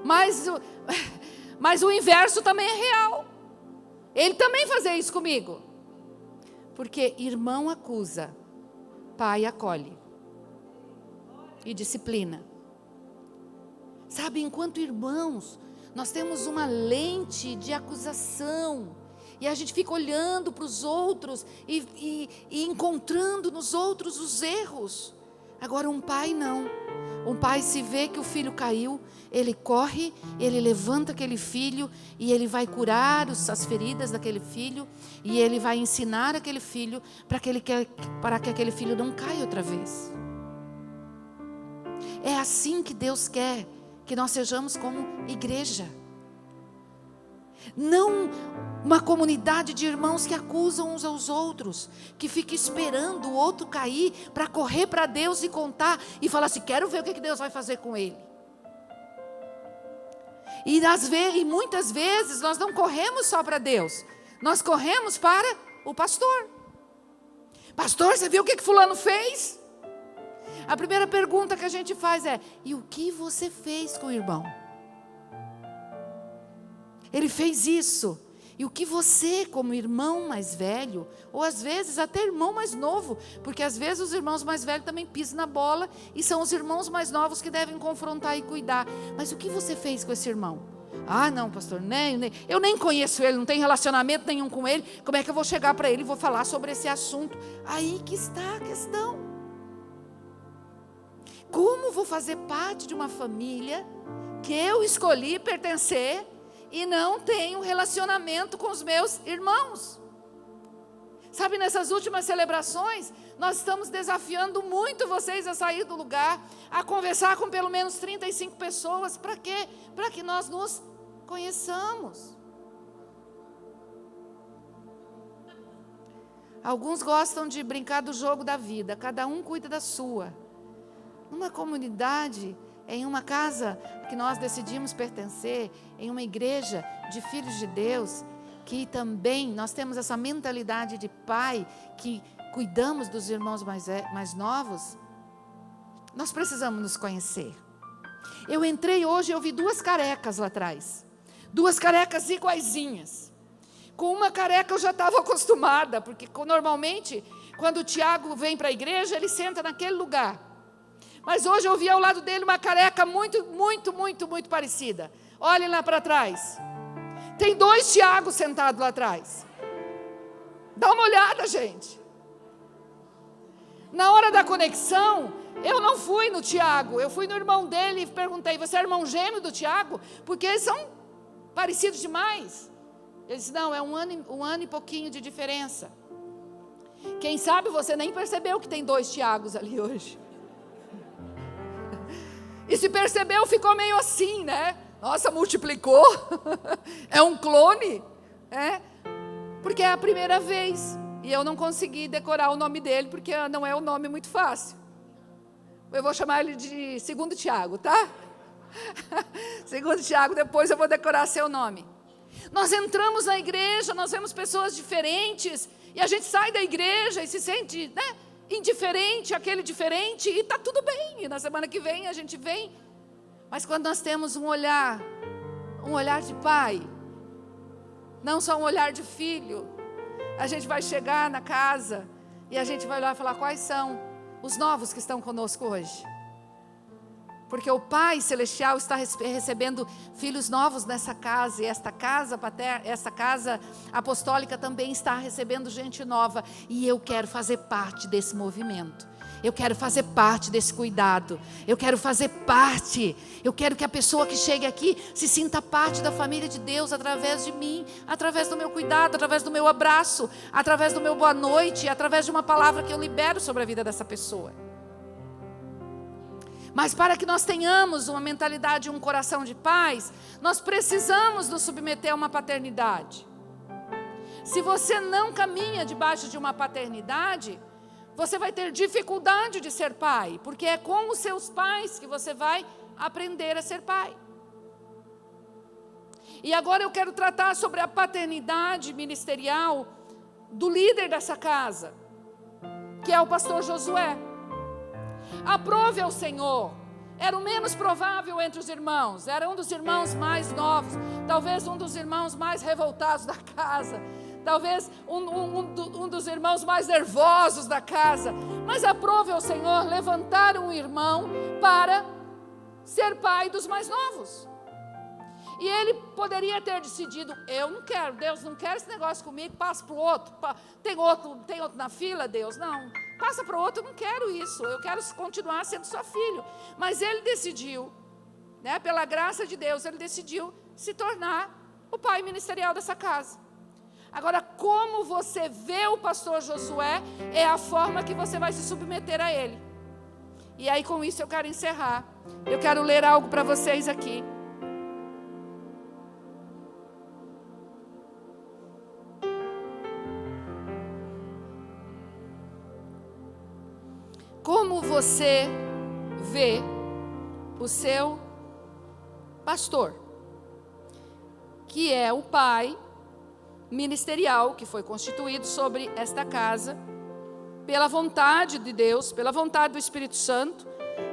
Mas o inverso também é real. Ele também fazia isso comigo. Porque irmão acusa, pai acolhe e disciplina. Sabe, enquanto irmãos, nós temos uma lente de acusação. E a gente fica olhando para os outros e encontrando nos outros os erros. Agora um pai não. Um pai, se vê que o filho caiu, ele corre, ele levanta aquele filho e ele vai curar as feridas daquele filho, e ele vai ensinar aquele filho para que aquele filho não caia outra vez. É assim que Deus quer que nós sejamos como igreja. Não uma comunidade de irmãos que acusam uns aos outros, que fica esperando o outro cair para correr para Deus e contar e falar assim: quero ver o que Deus vai fazer com ele. E muitas vezes nós não corremos só para Deus, nós corremos para o pastor. Pastor, você viu o que fulano fez? A primeira pergunta que a gente faz é: e o que você fez com o irmão? Ele fez isso. E o que você, como irmão mais velho, ou às vezes até irmão mais novo, porque às vezes os irmãos mais velhos também pisam na bola, e são os irmãos mais novos que devem confrontar e cuidar. Mas o que você fez com esse irmão? Ah, não, pastor, eu nem conheço ele, não tenho relacionamento nenhum com ele, como é que eu vou chegar para ele e vou falar sobre esse assunto? Aí que está a questão. Como vou fazer parte de uma família que eu escolhi pertencer e não tenho relacionamento com os meus irmãos? Sabe, nessas últimas celebrações, nós estamos desafiando muito vocês a sair do lugar, a conversar com pelo menos 35 pessoas. Para quê? Para que nós nos conheçamos. Alguns gostam de brincar do jogo da vida, cada um cuida da sua. Numa comunidade, em uma casa que nós decidimos pertencer, em uma igreja de filhos de Deus, que também nós temos essa mentalidade de pai, que cuidamos dos irmãos mais novos, nós precisamos nos conhecer. Eu entrei hoje e eu vi 2 carecas lá atrás, 2 carecas iguaizinhas. Com uma careca eu já estava acostumada, porque normalmente, quando o Tiago vem para a igreja, ele senta naquele lugar. Mas hoje eu vi ao lado dele uma careca muito parecida. Olhem lá para trás. Tem 2 Tiagos sentados lá atrás. Dá uma olhada, gente. Na hora da conexão, eu não fui no Tiago, eu fui no irmão dele e perguntei: você é irmão gêmeo do Tiago? Porque eles são parecidos demais. Ele disse: não, é um ano e pouquinho de diferença. Quem sabe você nem percebeu que tem 2 Tiagos ali hoje. E se percebeu, ficou meio assim, né? Nossa, multiplicou. É um clone. Porque é a primeira vez. E eu não consegui decorar o nome dele, porque não é um nome muito fácil. Eu vou chamar ele de Segundo Tiago, tá? Segundo Tiago, depois eu vou decorar seu nome. Nós entramos na igreja, nós vemos pessoas diferentes, e a gente sai da igreja e se sente, indiferente, aquele diferente, e está tudo bem, e na semana que vem a gente vem. Mas quando nós temos um olhar de pai, não só um olhar de filho, a gente vai chegar na casa e a gente vai olhar e falar: quais são os novos que estão conosco hoje? Porque o Pai Celestial está recebendo filhos novos nessa casa, e esta casa apostólica também está recebendo gente nova, e eu quero fazer parte desse movimento, eu quero fazer parte desse cuidado, eu quero fazer parte, eu quero que a pessoa que chegue aqui se sinta parte da família de Deus através de mim, através do meu cuidado, através do meu abraço, através do meu boa noite, através de uma palavra que eu libero sobre a vida dessa pessoa. Mas para que nós tenhamos uma mentalidade e um coração de paz, nós precisamos nos submeter a uma paternidade. Se você não caminha debaixo de uma paternidade, você vai ter dificuldade de ser pai, porque é com os seus pais que você vai aprender a ser pai. E agora eu quero tratar sobre a paternidade ministerial do líder dessa casa, que é o pastor Josué. Aprove ao Senhor. Era o menos provável entre os irmãos. Era um dos irmãos mais novos. Talvez um dos irmãos mais revoltados da casa. Talvez um dos irmãos mais nervosos da casa. Mas aprove ao Senhor levantar um irmão para ser pai dos mais novos. E ele poderia ter decidido: eu não quero, Deus não quer esse negócio comigo, passa para o outro. Tem outro na fila, Deus? Não. passa para o outro, eu não quero isso, eu quero continuar sendo só filho. Mas ele decidiu, né, pela graça de Deus, ele decidiu se tornar o pai ministerial dessa casa. Agora, como você vê o pastor Josué, é a forma que você vai se submeter a ele. E aí, com isso, eu quero encerrar. Eu quero ler algo para vocês aqui. Como você vê o seu pastor, que é o pai ministerial que foi constituído sobre esta casa, pela vontade de Deus, pela vontade do Espírito Santo,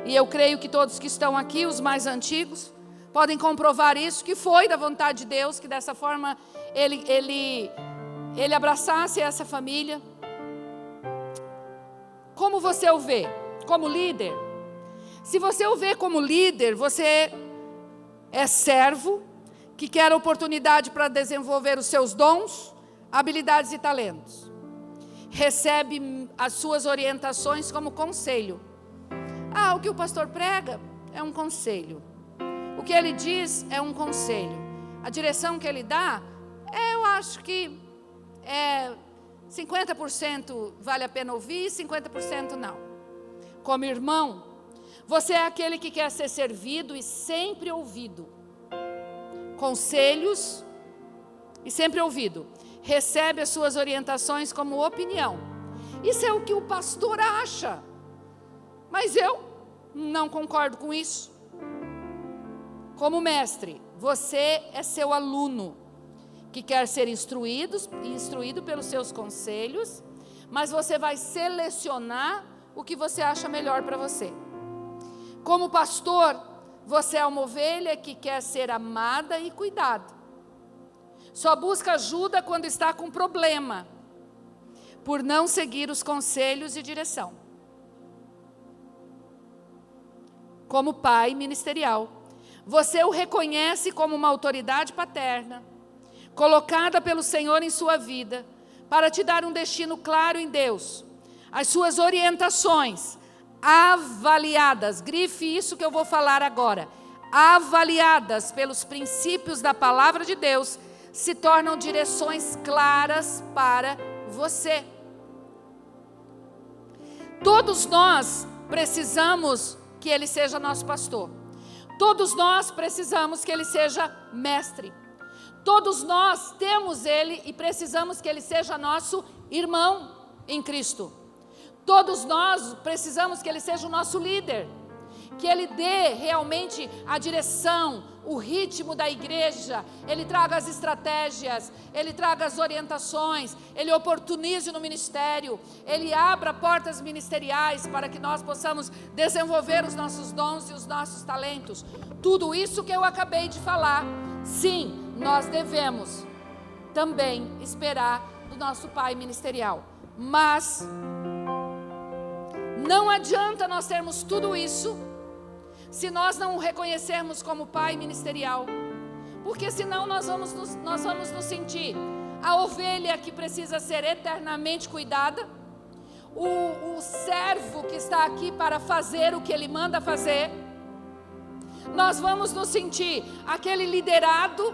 e eu creio que todos que estão aqui, os mais antigos, podem comprovar isso, que foi da vontade de Deus, que dessa forma ele abraçasse essa família. Como você o vê? Como líder? Se você o vê como líder, você é servo, que quer oportunidade para desenvolver os seus dons, habilidades e talentos. Recebe as suas orientações como conselho. O que o pastor prega é um conselho. O que ele diz é um conselho. A direção que ele dá, eu acho que 50% vale a pena ouvir, 50% não. Como irmão, você é aquele que quer ser servido e sempre ouvido. Conselhos e sempre ouvido. Recebe as suas orientações como opinião. Isso é o que o pastor acha. Mas eu não concordo com isso. Como mestre, você é seu aluno, que quer ser instruído pelos seus conselhos, mas você vai selecionar o que você acha melhor para você. Como pastor, você é uma ovelha que quer ser amada e cuidada. Só busca ajuda quando está com problema, por não seguir os conselhos e direção. Como pai ministerial, você o reconhece como uma autoridade paterna, colocada pelo Senhor em sua vida, para te dar um destino claro em Deus. As suas orientações, avaliadas, grife isso que eu vou falar agora, avaliadas pelos princípios da palavra de Deus, se tornam direções claras para você. Todos nós precisamos que Ele seja nosso pastor. Todos nós precisamos que Ele seja mestre. Todos nós temos Ele e precisamos que Ele seja nosso irmão em Cristo. Todos nós precisamos que Ele seja o nosso líder, que Ele dê realmente a direção, o ritmo da igreja, Ele traga as estratégias, Ele traga as orientações, Ele oportunize no ministério, Ele abra portas ministeriais para que nós possamos desenvolver os nossos dons e os nossos talentos. Tudo isso que eu acabei de falar, sim, nós devemos também esperar do nosso pai ministerial. Mas não adianta nós termos tudo isso se nós não o reconhecermos como pai ministerial, porque senão nós vamos nos sentir a ovelha que precisa ser eternamente cuidada, o servo que está aqui para fazer o que ele manda fazer. Nós vamos nos sentir aquele liderado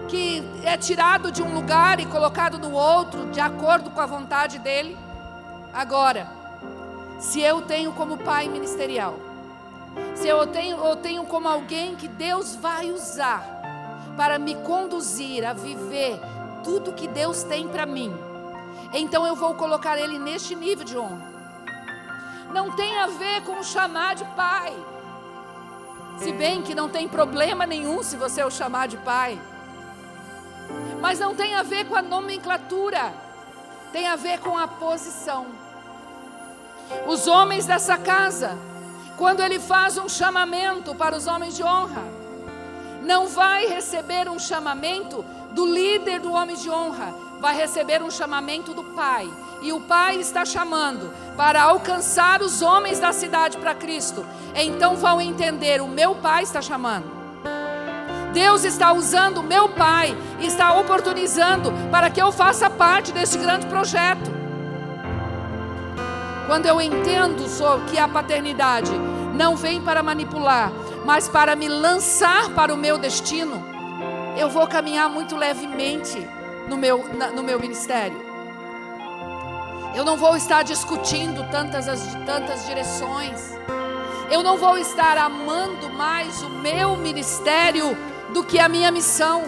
que é tirado de um lugar e colocado no outro, de acordo com a vontade dele. Agora, se eu tenho como pai ministerial, se eu tenho como alguém que Deus vai usar para me conduzir a viver tudo que Deus tem para mim, então eu vou colocar ele neste nível de honra. Não tem a ver com chamar de pai, se bem que não tem problema nenhum se você o chamar de pai, mas não tem a ver com a nomenclatura, tem a ver com a posição. Os homens dessa casa, quando ele faz um chamamento para os homens de honra, não vai receber um chamamento do líder do homem de honra, vai receber um chamamento do pai. E o pai está chamando para alcançar os homens da cidade para Cristo. Então vão entender, o meu pai está chamando. Deus está usando o meu pai, está oportunizando para que eu faça parte desse grande projeto. quando eu entendo que a paternidade não vem para manipular, mas para me lançar para o meu destino, eu vou caminhar muito levemente no meu ministério. Eu não vou estar discutindo tantas direções. Eu não vou estar amando mais o meu ministério do que a minha missão.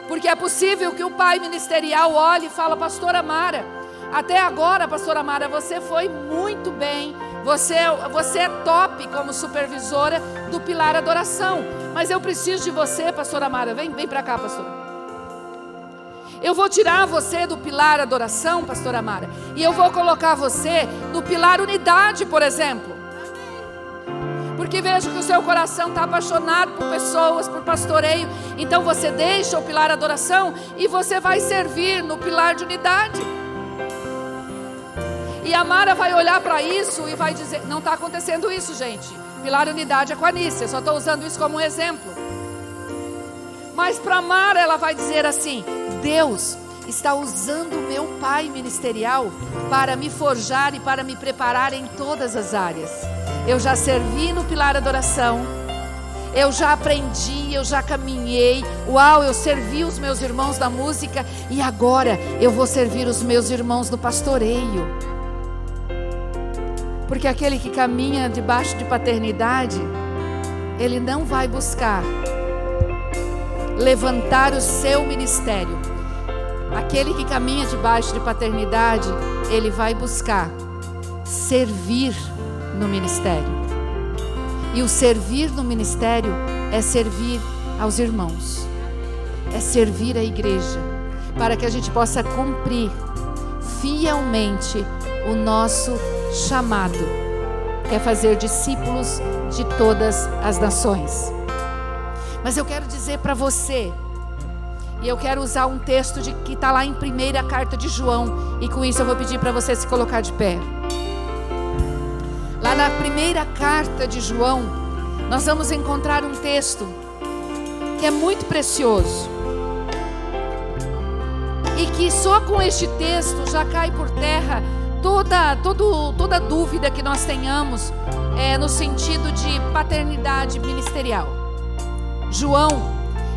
Porque é possível que o pai ministerial olhe e fale: pastora Mara, até agora, pastora Mara, você foi muito bem. Você é top como supervisora do Pilar Adoração. Mas eu preciso de você, pastora Mara. Vem para cá, pastora. Eu vou tirar você do Pilar Adoração, pastora Mara, e eu vou colocar você no Pilar Unidade, por exemplo. Porque vejo que o seu coração está apaixonado por pessoas, por pastoreio. Então você deixa o Pilar Adoração e você vai servir no Pilar de Unidade. E a Mara vai olhar para isso e vai dizer: não está acontecendo isso, gente. Pilar Unidade é com a Anícia, eu só estou usando isso como um exemplo. Mas para Mara ela vai dizer assim: Deus está usando o meu pai ministerial para me forjar e para me preparar em todas as áreas. Eu já servi no Pilar Adoração, eu já aprendi, eu já caminhei. Uau, eu servi os meus irmãos da música e agora eu vou servir os meus irmãos do pastoreio. Porque aquele que caminha debaixo de paternidade, ele não vai buscar levantar o seu ministério. Aquele que caminha debaixo de paternidade, ele vai buscar servir no ministério. E o servir no ministério é servir aos irmãos, é servir a igreja, para que a gente possa cumprir fielmente o nosso chamado, que é fazer discípulos de todas as nações. Mas eu quero dizer para você, e eu quero usar um texto que está lá em 1ª carta de João, e com isso eu vou pedir para você se colocar de pé. Lá na 1ª carta de João, nós vamos encontrar um texto que é muito precioso, e que só com este texto já cai por terra toda dúvida que nós tenhamos no sentido de paternidade ministerial. João,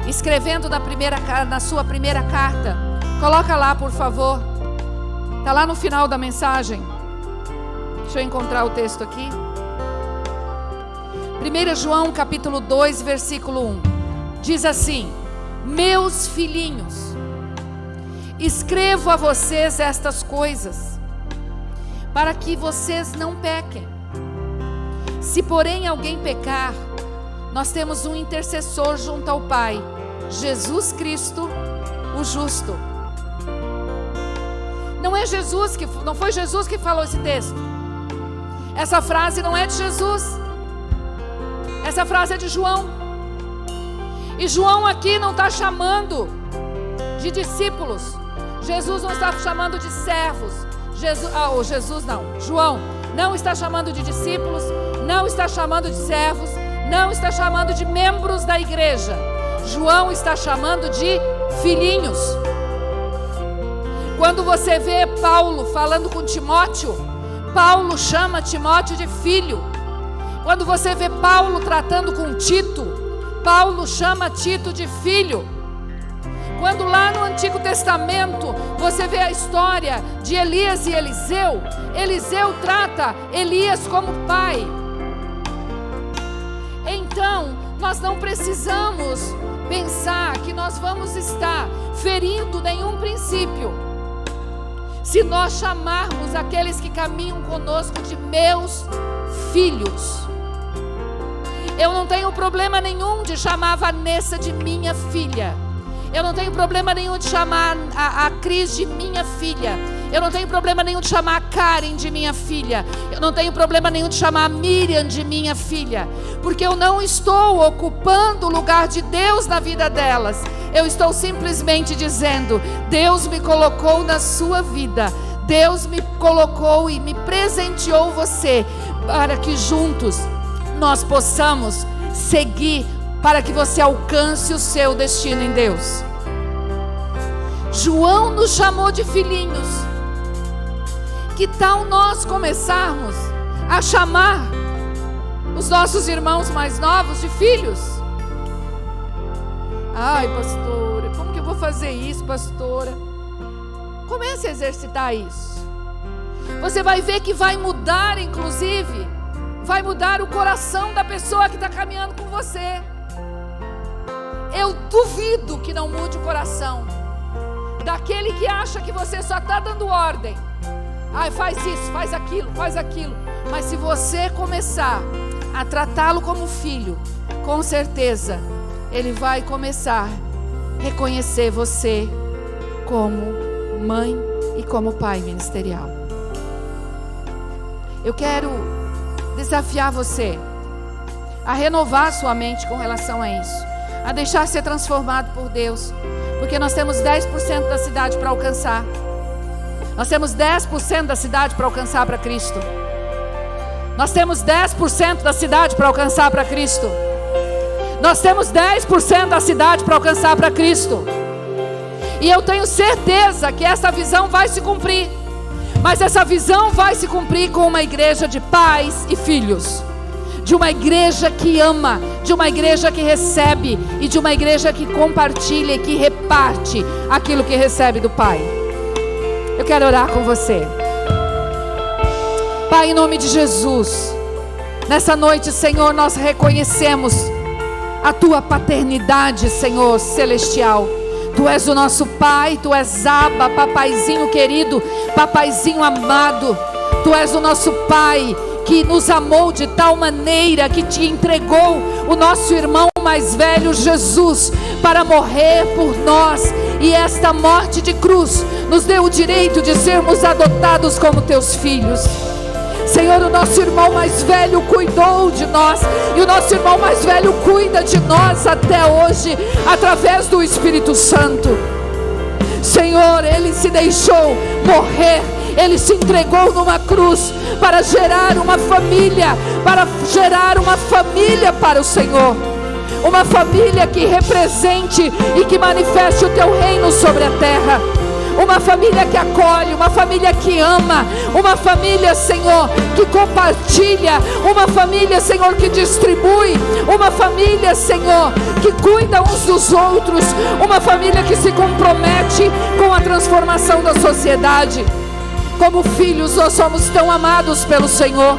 escrevendo na sua 1ª carta, coloca lá, por favor, está lá no final da mensagem. Deixa eu encontrar o texto aqui. 1 João capítulo 2, versículo 1, diz assim: meus filhinhos, escrevo a vocês estas coisas, para que vocês não pequem. Se porém alguém pecar, nós temos um intercessor junto ao Pai, Jesus Cristo, o justo. Não foi Jesus que falou esse texto. Essa frase não é de Jesus. Essa frase é de João. E João aqui não está chamando de discípulos. Jesus não está chamando de servos. João não está chamando de discípulos, não está chamando de servos, não está chamando de membros da igreja. João está chamando de filhinhos. Quando você vê Paulo falando com Timóteo, Paulo chama Timóteo de filho. Quando você vê Paulo tratando com Tito, Paulo chama Tito de filho. Quando lá no Antigo Testamento você vê a história de Elias e Eliseu, Eliseu trata Elias como pai. Então, nós não precisamos pensar que nós vamos estar ferindo nenhum princípio, se nós chamarmos aqueles que caminham conosco de meus filhos. Eu não tenho problema nenhum de chamar a Vanessa de minha filha. Eu não tenho problema nenhum de chamar a Cris de minha filha. Eu não tenho problema nenhum de chamar a Karen de minha filha. Eu não tenho problema nenhum de chamar a Miriam de minha filha. Porque eu não estou ocupando o lugar de Deus na vida delas. Eu estou simplesmente dizendo: Deus me colocou na sua vida. Deus me colocou e me presenteou você, para que juntos nós possamos seguir, para que você alcance o seu destino em Deus. João nos chamou de filhinhos. que tal nós começarmos a chamar os nossos irmãos mais novos de filhos? Ai, pastora, como que eu vou fazer isso, pastora? Comece a exercitar isso. Você vai ver que vai mudar, inclusive, vai mudar o coração da pessoa que está caminhando com você. Eu duvido que não mude o coração daquele que acha que você só está dando ordem. Ai, faz isso, faz aquilo, faz aquilo. Mas se você começar a tratá-lo como filho, com certeza ele vai começar a reconhecer você como mãe e como pai ministerial. Eu quero desafiar você a renovar sua mente com relação a isso, a deixar ser transformado por Deus, porque nós temos 10% da cidade para alcançar. Nós temos 10% da cidade para alcançar para Cristo. Nós temos 10% da cidade para alcançar para Cristo. Nós temos 10% da cidade para alcançar para Cristo. E eu tenho certeza que essa visão vai se cumprir. Mas essa visão vai se cumprir com uma igreja de pais e filhos, de uma igreja que ama, de uma igreja que recebe e de uma igreja que compartilha e que reparte aquilo que recebe do Pai. Eu quero orar com você. Pai, em nome de Jesus, nessa noite, Senhor, nós reconhecemos a Tua paternidade, Senhor celestial. Tu és o nosso Pai, Tu és Abba, papaizinho querido, papaizinho amado. Tu és o nosso Pai que nos amou de tal maneira que te entregou o nosso irmão mais velho, Jesus, para morrer por nós. E esta morte de cruz nos deu o direito de sermos adotados como teus filhos. Senhor, o nosso irmão mais velho cuidou de nós, e o nosso irmão mais velho cuida de nós até hoje, através do Espírito Santo. Senhor, Ele se deixou morrer, Ele se entregou numa cruz para gerar uma família, para o Senhor. Uma família que represente e que manifeste o Teu reino sobre a terra. Uma família que acolhe, uma família que ama, uma família, Senhor, que compartilha, uma família, Senhor, que distribui, uma família, Senhor, que cuida uns dos outros, uma família que se compromete com a transformação da sociedade. Como filhos, nós somos tão amados pelo Senhor.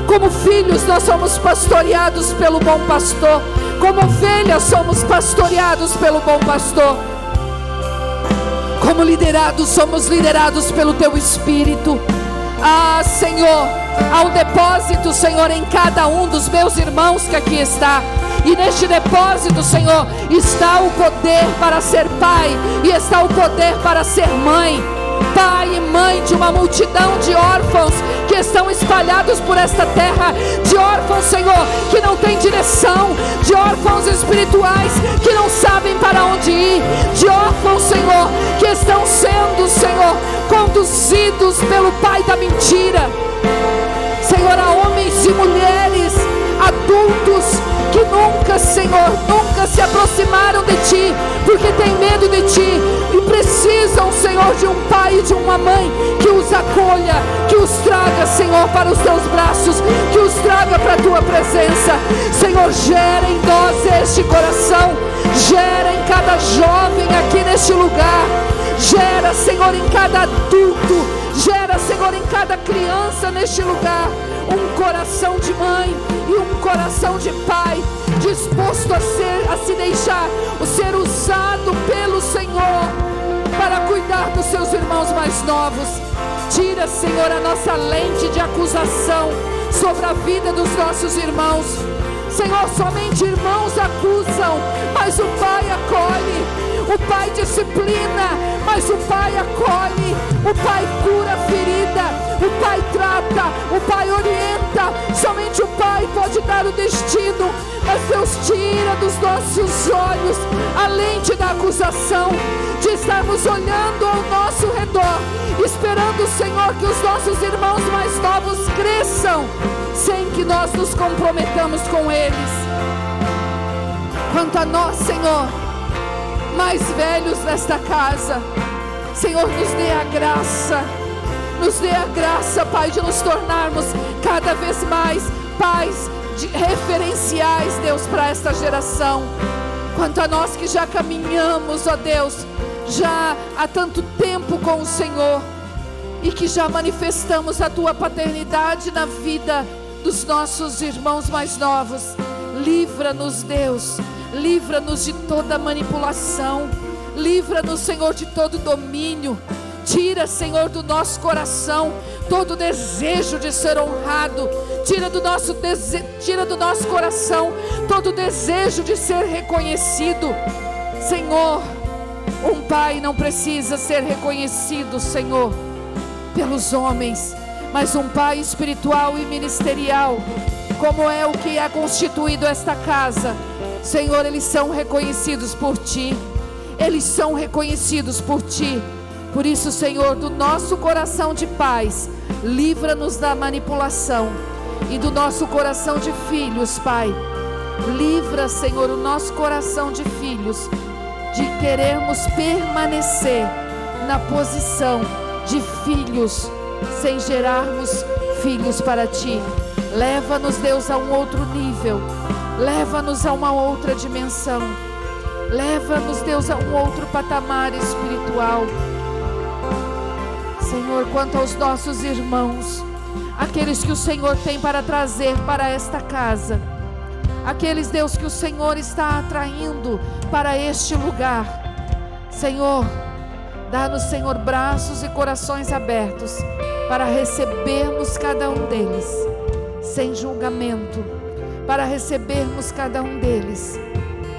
Como filhos, nós somos pastoreados pelo bom pastor. Como ovelhas, somos pastoreados pelo bom pastor. Como liderados, somos liderados pelo Teu Espírito. Ah, Senhor, há um depósito, Senhor, em cada um dos meus irmãos que aqui está. E neste depósito, Senhor, está o poder para ser pai e está o poder para ser mãe. Pai e mãe de uma multidão de órfãos que estão espalhados por esta terra, de órfãos, Senhor, que não têm direção, de órfãos espirituais que não sabem para onde ir, de órfãos, Senhor, que estão sendo, Senhor, conduzidos pelo pai da mentira. Senhor, há homens e mulheres, adultos, que nunca, Senhor, nunca se aproximaram de Ti, porque têm medo de Ti, e precisam, Senhor, de um pai e de uma mãe que os acolha, que os traga, Senhor, para os Teus braços, que os traga para a Tua presença. Senhor, gera em nós este coração, gera em cada jovem aqui neste lugar, gera, Senhor, em cada adulto, gera, Senhor, em cada criança neste lugar, um coração de mãe e um coração de pai, disposto a se deixar ser usado pelo Senhor para cuidar dos seus irmãos mais novos. Tira, Senhor, a nossa lente de acusação sobre a vida dos nossos irmãos. Senhor, somente irmãos acusam, mas o Pai acolhe. O Pai disciplina, mas o Pai acolhe. O Pai cura a ferida, o Pai trata, o Pai orienta. Somente o Pai pode dar o destino. Mas Deus, tira dos nossos olhos a lente da acusação, de estarmos olhando ao nosso redor, esperando, Senhor, que os nossos irmãos mais novos cresçam, sem que nós nos comprometamos com eles. Quanto a nós, Senhor, mais velhos nesta casa, Senhor, nos dê a graça Nos dê a graça, Pai, de nos tornarmos cada vez mais pais referenciais, Deus, para esta geração. Quanto a nós que já caminhamos, ó Deus, já há tanto tempo com o Senhor, e que já manifestamos a Tua paternidade na vida dos nossos irmãos mais novos. Livra-nos, Deus, livra-nos de toda manipulação, livra-nos, Senhor, de todo domínio. Tira, Senhor, do nosso coração todo desejo de ser honrado. Tira do nosso coração todo desejo de ser reconhecido. Senhor, um pai não precisa ser reconhecido, Senhor, pelos homens, mas um pai espiritual e ministerial, como é o que é constituído esta casa, Senhor, eles são reconhecidos por Ti. Eles são reconhecidos por Ti. Por isso, Senhor, do nosso coração de pais, livra-nos da manipulação, e do nosso coração de filhos, Pai, livra, Senhor, o nosso coração de filhos, de querermos permanecer na posição de filhos, sem gerarmos filhos para Ti. Leva-nos, Deus, a um outro nível, leva-nos a uma outra dimensão, leva-nos, Deus, a um outro patamar espiritual. Senhor, quanto aos nossos irmãos, aqueles que o Senhor tem para trazer para esta casa, aqueles, Deus, que o Senhor está atraindo para este lugar, Senhor, dá-nos, Senhor, braços e corações abertos para recebermos cada um deles, sem julgamento, para recebermos cada um deles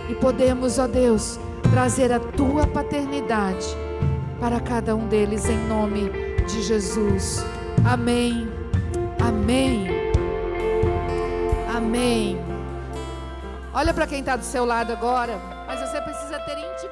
e podemos, ó Deus, trazer a Tua paternidade para cada um deles, em nome de Jesus. Amém, amém, amém. Olha para quem está do seu lado agora, mas você precisa ter intimidade.